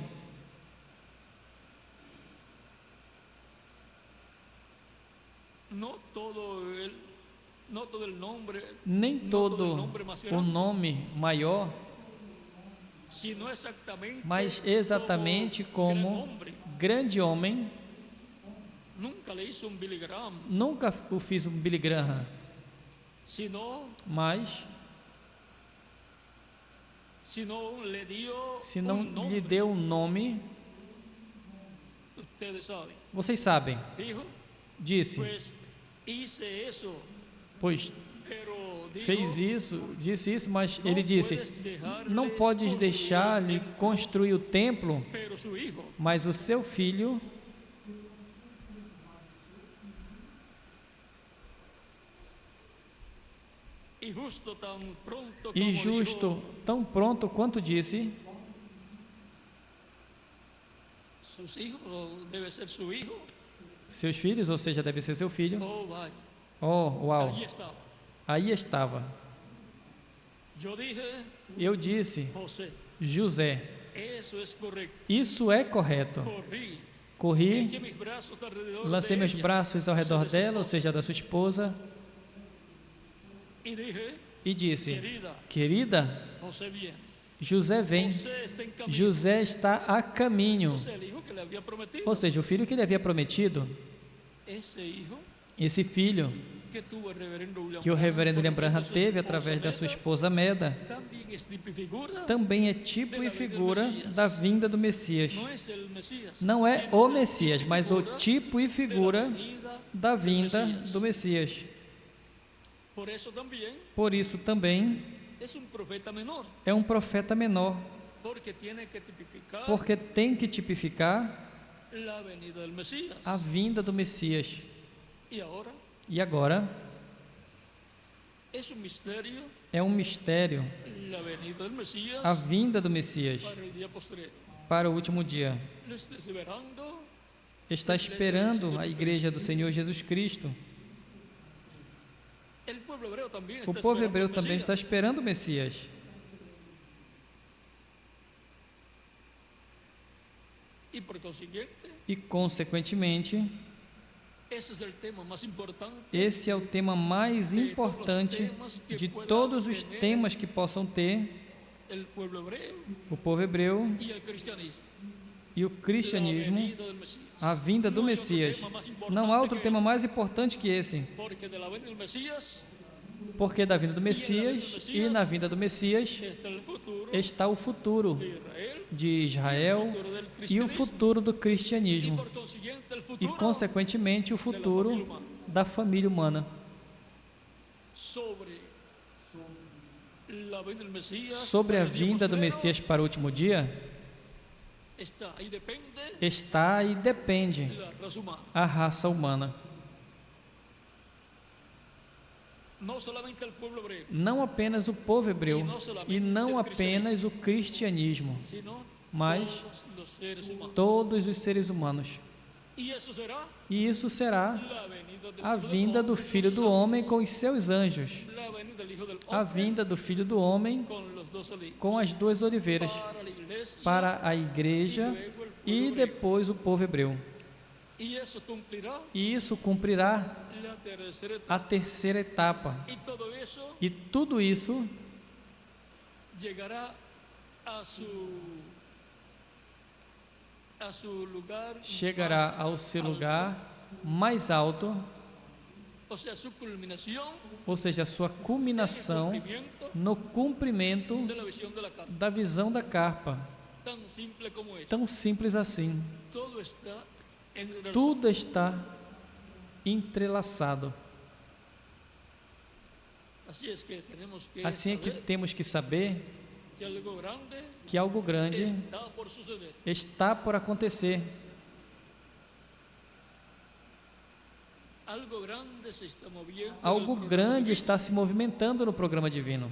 Speaker 1: Nem todo o nome maior Mas exatamente como grande homem, nunca o fiz um Billy Graham, mas se não lhe deu um nome, vocês sabem, disse, pois fez isso, disse isso, mas ele disse, não podes deixar-lhe construir o templo, mas o seu filho, e justo tão pronto quanto disse, seus filhos, ou seja, deve ser seu filho. Oh, uau! Aí estava. Eu disse, José, isso é correto. Corri, lancei meus braços ao redor dela, ou seja, da sua esposa, e disse, querida, José vem, José está a caminho. Ou seja, o filho que ele havia prometido, esse filho que o reverendo William Branham teve através da sua esposa Meda, também é tipo e figura da vinda do Messias. Não é o Messias, mas o tipo e figura da vinda do Messias. Por isso também é um profeta menor, porque tem que tipificar a vinda do Messias. E agora é um mistério a vinda do Messias para o último dia. Está esperando a igreja do Senhor Jesus Cristo. O povo hebreu também está esperando o Messias. E, consequentemente, esse é o tema mais importante de todos os temas que possam ter o povo hebreu e o cristianismo, a vinda do Messias. Não há outro tema mais importante que esse. Porque da vinda do Messias e na vinda do Messias está o futuro de Israel e o futuro do cristianismo e, consequentemente, o futuro da família humana. Sobre a vinda do Messias para o último dia, está e depende a raça humana. Não apenas o povo hebreu e não apenas o cristianismo, mas todos os seres humanos. E isso será a vinda do Filho do Homem com os seus anjos, a vinda do Filho do Homem com as duas oliveiras para a igreja e depois o povo hebreu. E isso cumprirá a terceira etapa. E tudo isso chegará ao seu lugar mais alto, ou seja, a sua culminação no cumprimento da visão da carpa. Tão simples assim. Tudo está entrelaçado. Assim é que temos que saber que algo grande está por acontecer. Algo grande está se movimentando no programa divino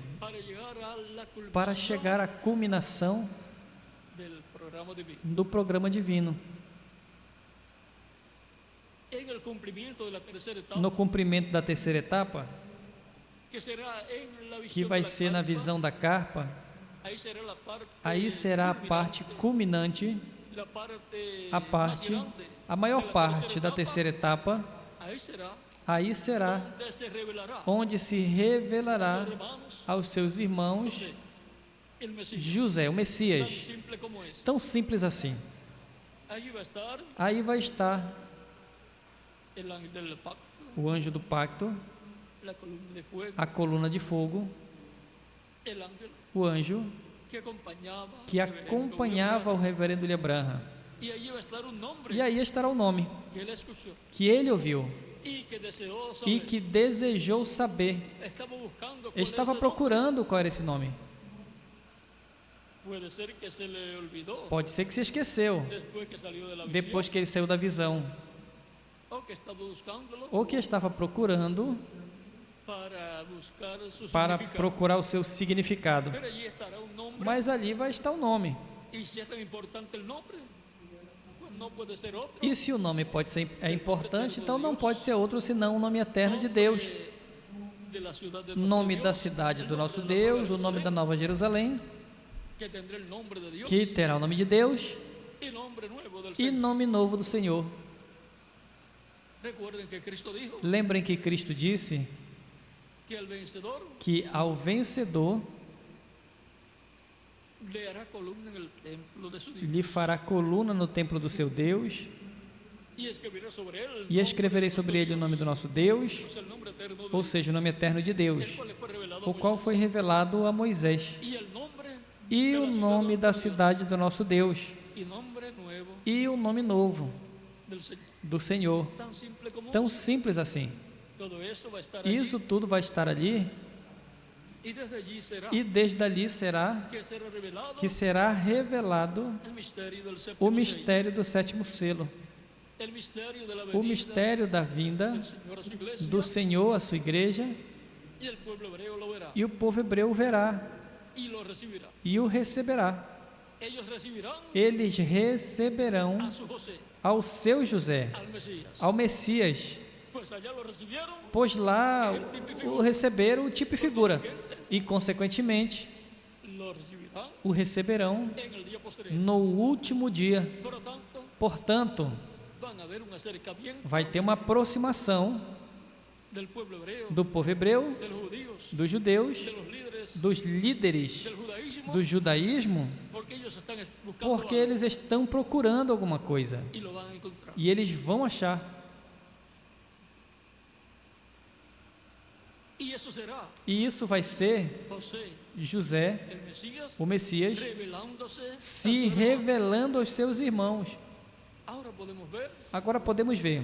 Speaker 1: para chegar à culminação do programa divino. No cumprimento da terceira etapa, que vai ser na visão da carpa, aí será a parte culminante, a maior parte da terceira etapa, aí será onde se revelará aos seus irmãos José, o Messias. Tão simples assim. Aí vai estar o anjo do pacto, a coluna de fogo, o anjo que acompanhava o reverendo William Branham. E aí estará o nome que ele ouviu e que desejou saber. Estava procurando qual era esse nome. Pode ser que se esqueceu depois que ele saiu da visão, ou que estava procurando para procurar o seu significado. Mas ali vai estar o nome. E se o nome é importante, então não pode ser outro senão o nome eterno de Deus. Nome da cidade do nosso Deus, o nome da Nova Jerusalém, que terá o nome de Deus, e nome novo do Senhor. Lembrem que Cristo disse que ao vencedor lhe fará coluna no templo do seu Deus, e escreverei sobre ele o nome do nosso Deus, ou seja, o nome eterno de Deus, o qual foi revelado a Moisés, e o nome da cidade do nosso Deus, e o nome novo do Senhor. Tão simples assim. Isso tudo vai estar ali, e desde ali será revelado o mistério do sétimo selo, o mistério da vinda do Senhor à sua igreja, e o povo hebreu o verá e o receberá. Eles receberão ao seu José, ao Messias, pois lá o receberam o tipo e figura, e consequentemente o receberão no último dia. Portanto, vai ter uma aproximação do povo hebreu, dos judeus, dos líderes do judaísmo, porque eles estão procurando alguma coisa e eles vão achar. E isso vai ser José, o Messias, se revelando aos seus irmãos. Agora podemos ver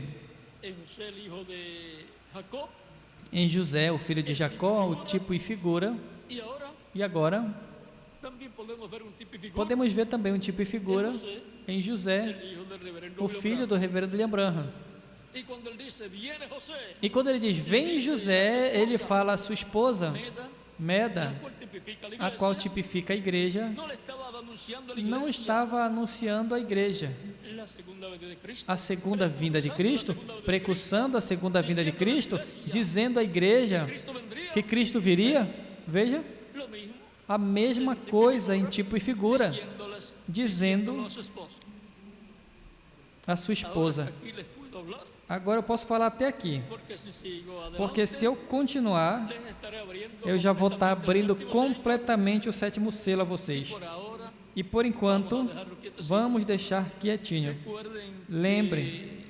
Speaker 1: em José, o filho de Jacó, o tipo e figura. E agora podemos ver também um tipo e figura em José, o filho do reverendo William Branham. E quando ele diz, vem José, ele fala a sua esposa, Meda, a qual tipifica a igreja, não estava anunciando a igreja a segunda vinda de Cristo, precursando a segunda vinda de Cristo, dizendo à igreja que Cristo viria. Veja, a mesma coisa em tipo e figura, dizendo à sua esposa. Agora eu posso falar até aqui, porque se eu continuar, eu já vou estar abrindo completamente o sétimo selo a vocês. E por enquanto, vamos deixar quietinho. Lembrem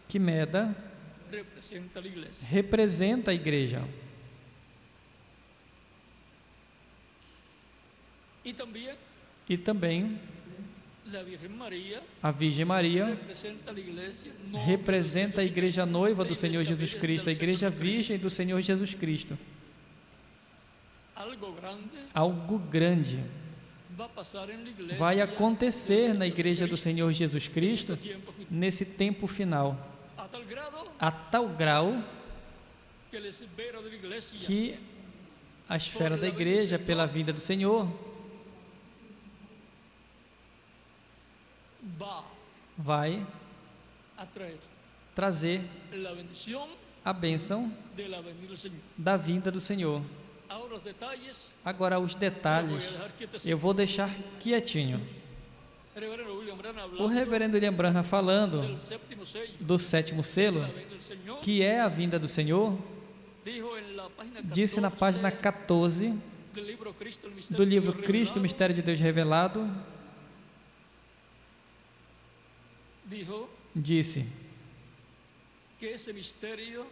Speaker 1: que Meda representa a igreja. E também a Virgem Maria representa a igreja noiva do Senhor Jesus Cristo, a igreja virgem do Senhor Jesus Cristo. Algo grande vai acontecer na igreja do Senhor Jesus Cristo nesse tempo final, a tal grau que a esfera da igreja, pela vinda do Senhor, vai trazer a bênção da vinda do Senhor. Agora, os detalhes eu vou deixar quietinho. O reverendo William Branham falando do sétimo selo, que é a vinda do Senhor, disse na página 14 do livro Cristo, o Mistério de Deus Revelado, disse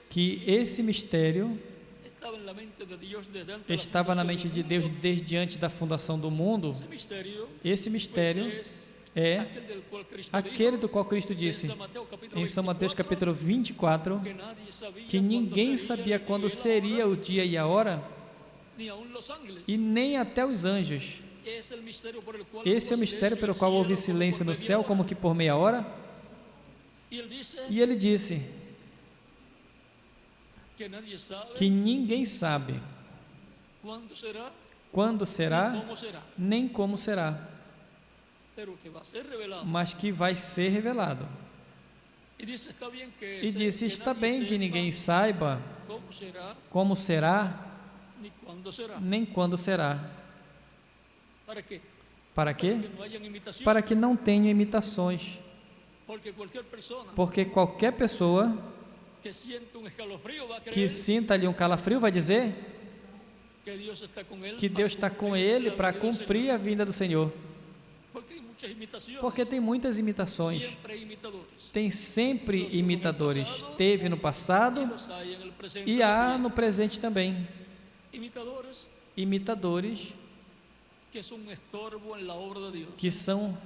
Speaker 1: que esse mistério estava na mente de Deus desde antes da fundação do mundo. Esse mistério é aquele do qual Cristo disse em São Mateus capítulo 24, que ninguém sabia quando seria o dia e a hora, e nem até os anjos. Esse é o mistério pelo qual houve silêncio no céu, como que por meia hora. E ele disse que ninguém sabe quando será, nem como será, mas que vai ser revelado. E disse, está bem que ninguém saiba como será, nem quando será. Para quê? Para que não tenha imitações. Porque qualquer pessoa que sinta ali um calafrio vai dizer que Deus está com ele para cumprir a vinda do Senhor. Porque tem muitas imitações. Tem sempre imitadores. Teve no passado e há no presente também. Imitadores que são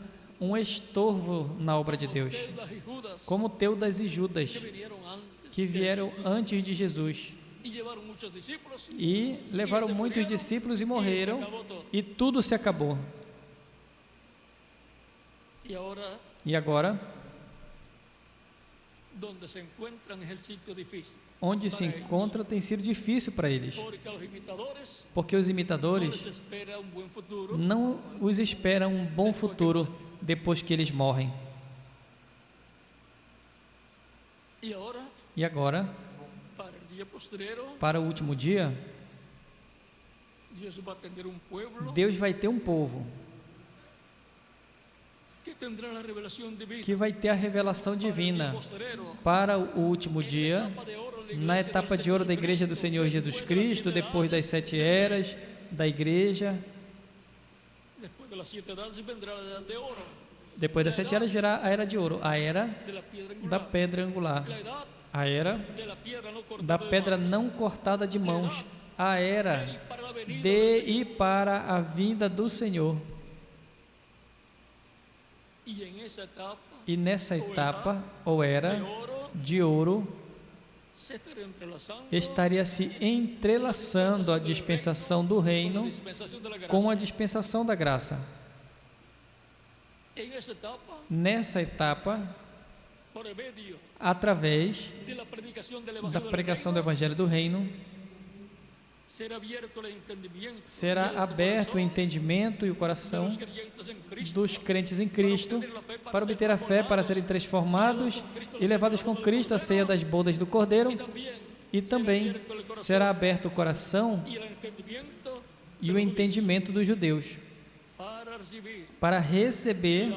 Speaker 1: um estorvo na obra de Deus, como Teudas e Judas, que vieram antes de Jesus e levaram muitos discípulos e morreram, e tudo se acabou. E agora, onde se encontra tem sido difícil para eles, porque os imitadores não os esperam um bom futuro depois que eles morrem. E agora, para o último dia, Deus vai ter um povo que vai ter a revelação divina para o último dia, na etapa de ouro da Igreja do Senhor Jesus Cristo, depois das 7 eras da Igreja. Depois das 7 eras virá a Era de Ouro, a Era da Pedra Angular, a Era da Pedra não cortada de mãos, a Era de e para a vinda do Senhor. E nessa etapa, ou Era de Ouro, estaria se entrelaçando a dispensação do reino com a dispensação da graça. Nessa etapa, através da pregação do Evangelho do Reino, será aberto o entendimento e o coração dos crentes em Cristo para obter a fé, para serem transformados e levados com Cristo à ceia das bodas do Cordeiro, e também será aberto o coração e o entendimento dos judeus para receber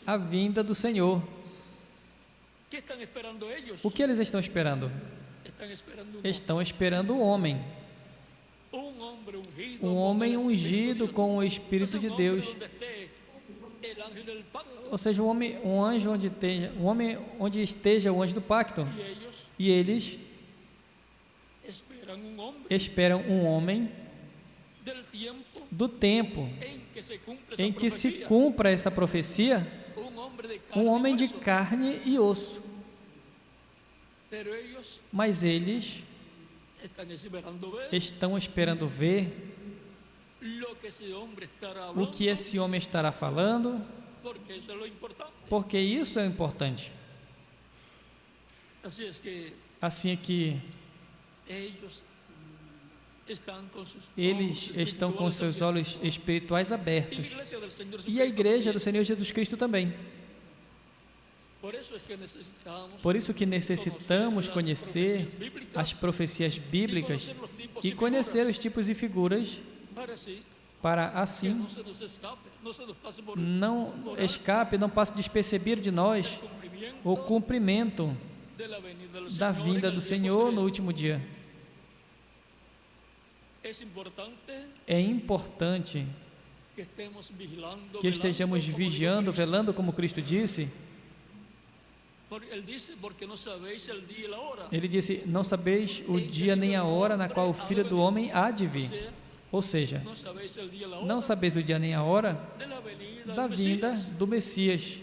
Speaker 1: a vinda do Senhor. O que eles estão esperando? Estão esperando o homem. Um homem ungido com o Espírito de Deus. Ou seja, um homem onde esteja o anjo do pacto. E eles esperam um homem do tempo em que se cumpra essa profecia, um homem de carne e osso. Mas eles estão esperando ver o que esse homem estará falando, porque isso é importante. Assim é que eles estão com seus olhos espirituais abertos, e a Igreja do Senhor Jesus Cristo também. Por isso que necessitamos conhecer as profecias bíblicas e conhecer os tipos e figuras, para assim não escape, não passe despercebido de nós o cumprimento da vinda do Senhor no último dia. É importante que estejamos vigiando, velando, como Cristo disse. Ele disse: não sabeis o dia nem a hora na qual o Filho do Homem há de vir. Ou seja, não sabeis o dia nem a hora da vinda do Messias,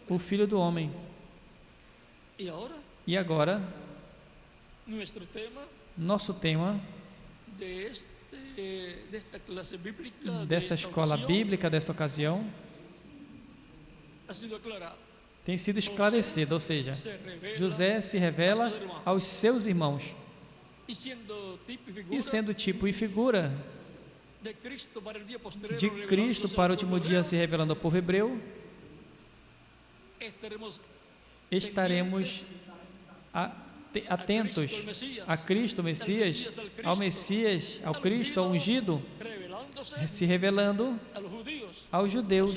Speaker 1: o Filho do Homem. E agora, nosso tema dessa escola bíblica, dessa ocasião, tem sido esclarecido, ou seja, José se revela aos seus irmãos, e sendo tipo e figura de Cristo para o último dia, se revelando ao povo hebreu, estaremos atentos a Cristo, Messias, ao Cristo, ao ungido, se revelando aos judeus,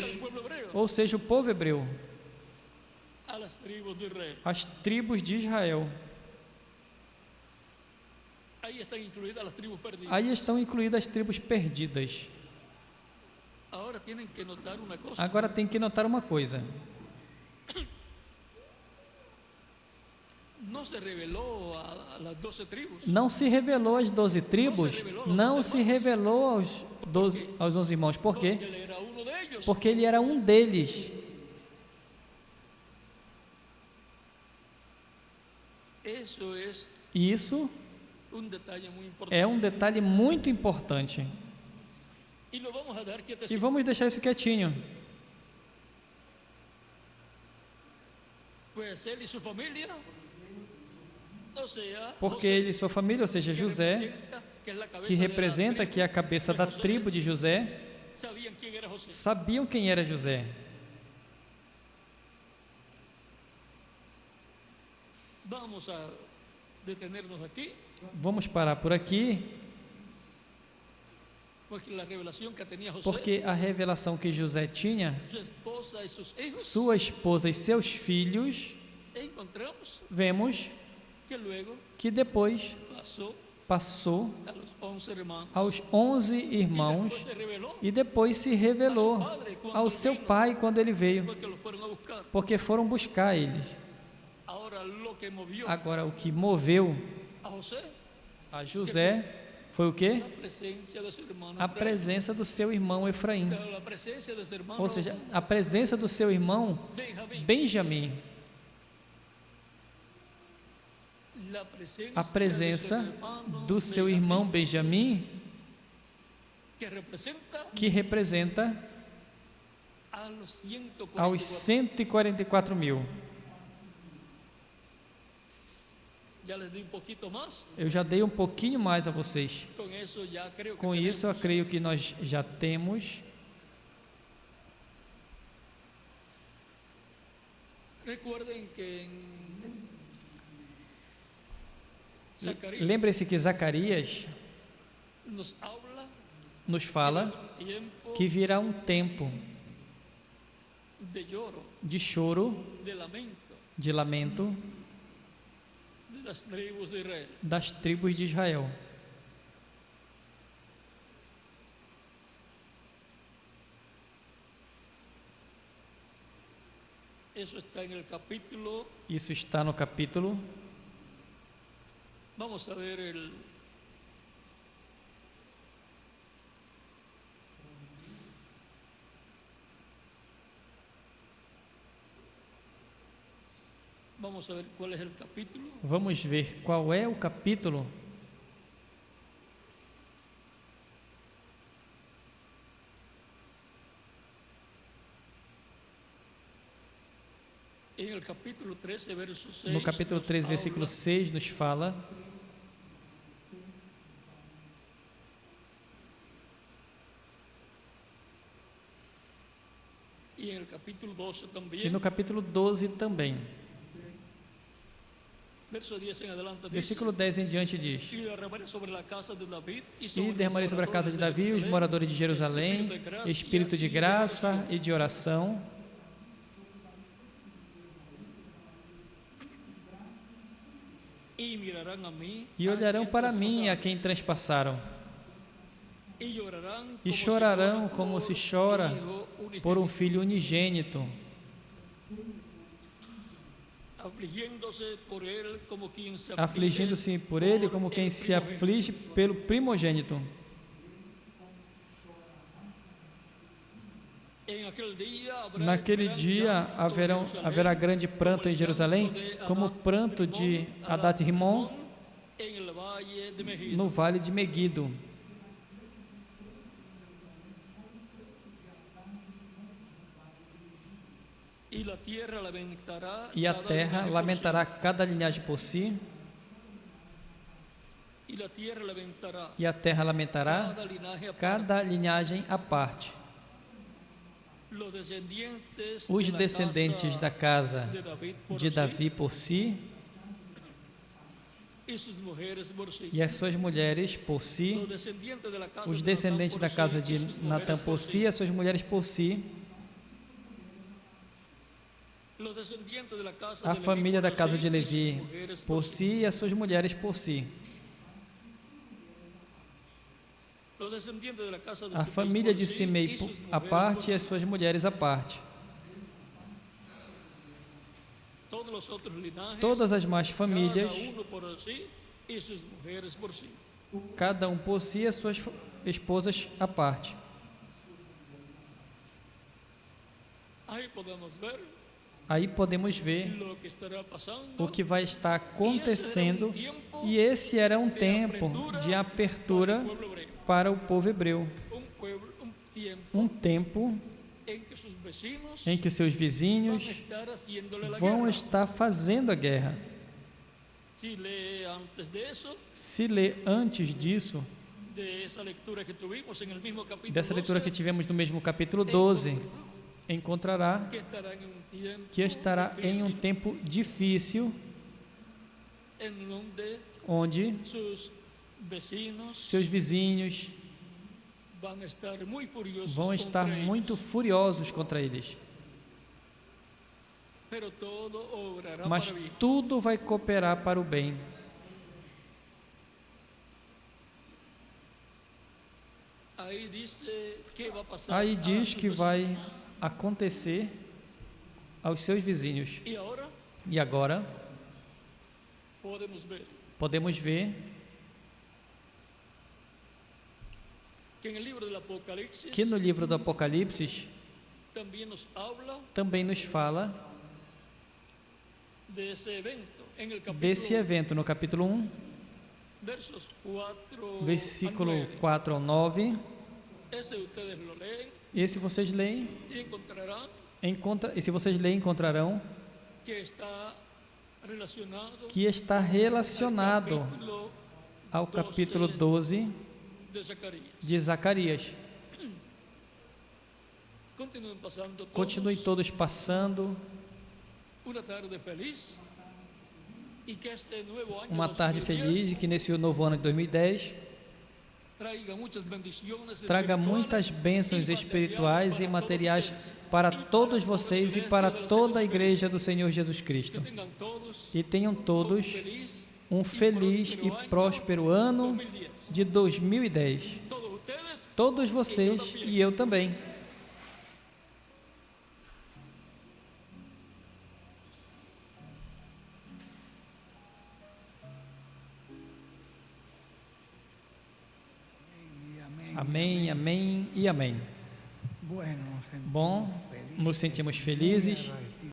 Speaker 1: ou seja, o povo hebreu, as tribos de Israel. Aí estão incluídas as tribos perdidas. Agora tem que notar uma coisa. Não se revelou às 12 tribos, não se revelou aos 11 irmãos. Por quê? Porque ele era um deles. Isso é um detalhe muito importante. E vamos deixar isso quietinho. Porque ele e sua família, ou seja, José, que representa que é a cabeça da tribo de José, sabiam quem era José. Vamos parar por aqui, porque a revelação que José tinha, sua esposa e seus filhos, vemos que depois passou aos 11 irmãos e depois se revelou ao seu pai quando ele veio, porque foram buscar eles. Agora, o que moveu a José foi o quê? A presença do seu irmão Efraim, ou seja, a presença do seu irmão Benjamim. A presença do seu irmão Benjamim, que representa aos 144 mil. Eu já dei um pouquinho mais a vocês. Com isso, eu creio que nós já temos. Lembre-se que Zacarias nos fala que virá um tempo de choro, de lamento das tribos de Israel. Isso está no capítulo. Vamos a ver qual é o capítulo. Vamos ver qual é o capítulo. No capítulo 3, versículo 6, nos fala. E no capítulo 12 também. Versículo 10 em diante diz: E derramarei sobre a casa de Davi e os moradores de Jerusalém espírito de graça e de oração, e olharão para mim a quem transpassaram. e chorarão como se chora por um filho unigênito, afligindo-se por ele como quem se aflige pelo primogênito. Naquele dia haverá grande pranto em Jerusalém, como o pranto de Hadat-Rimon no vale de Megido. E a terra lamentará cada linhagem por si. E a terra lamentará cada linhagem à parte. Os descendentes da casa de Davi por si, e as suas mulheres por si, os descendentes da casa de Natã por si, e as suas mulheres por si, a família da casa de Levi por si, e as suas mulheres por si, a família de Simei à parte e as suas mulheres à parte. Todas as más famílias, cada um por si e as suas esposas à parte. Aí podemos ver o que vai estar acontecendo, e esse era um tempo de apertura para o povo hebreu, um tempo em que seus vizinhos vão estar fazendo a guerra. Se lê antes disso, dessa leitura que tivemos no mesmo capítulo 12, encontrará que estará em um tempo difícil, onde seus vizinhos vão estar muito furiosos contra eles. Mas tudo vai cooperar para o bem. Aí diz que vai acontecer aos seus vizinhos. E agora podemos ver que no livro do Apocalipse também nos fala desse evento no capítulo 1, versículo 4 ao 9. Esse vocês leem, e se vocês lerem, encontrarão que está relacionado ao capítulo 12 de Zacarias. Continuem todos passando uma tarde feliz, e que nesse novo ano de 2010 traga muitas bênçãos espirituais e materiais para todos vocês e para toda a igreja do Senhor Jesus Cristo. E tenham todos um feliz e próspero ano de 2010. Todos vocês e eu também. Amém, amém e amém. Bom, nos sentimos felizes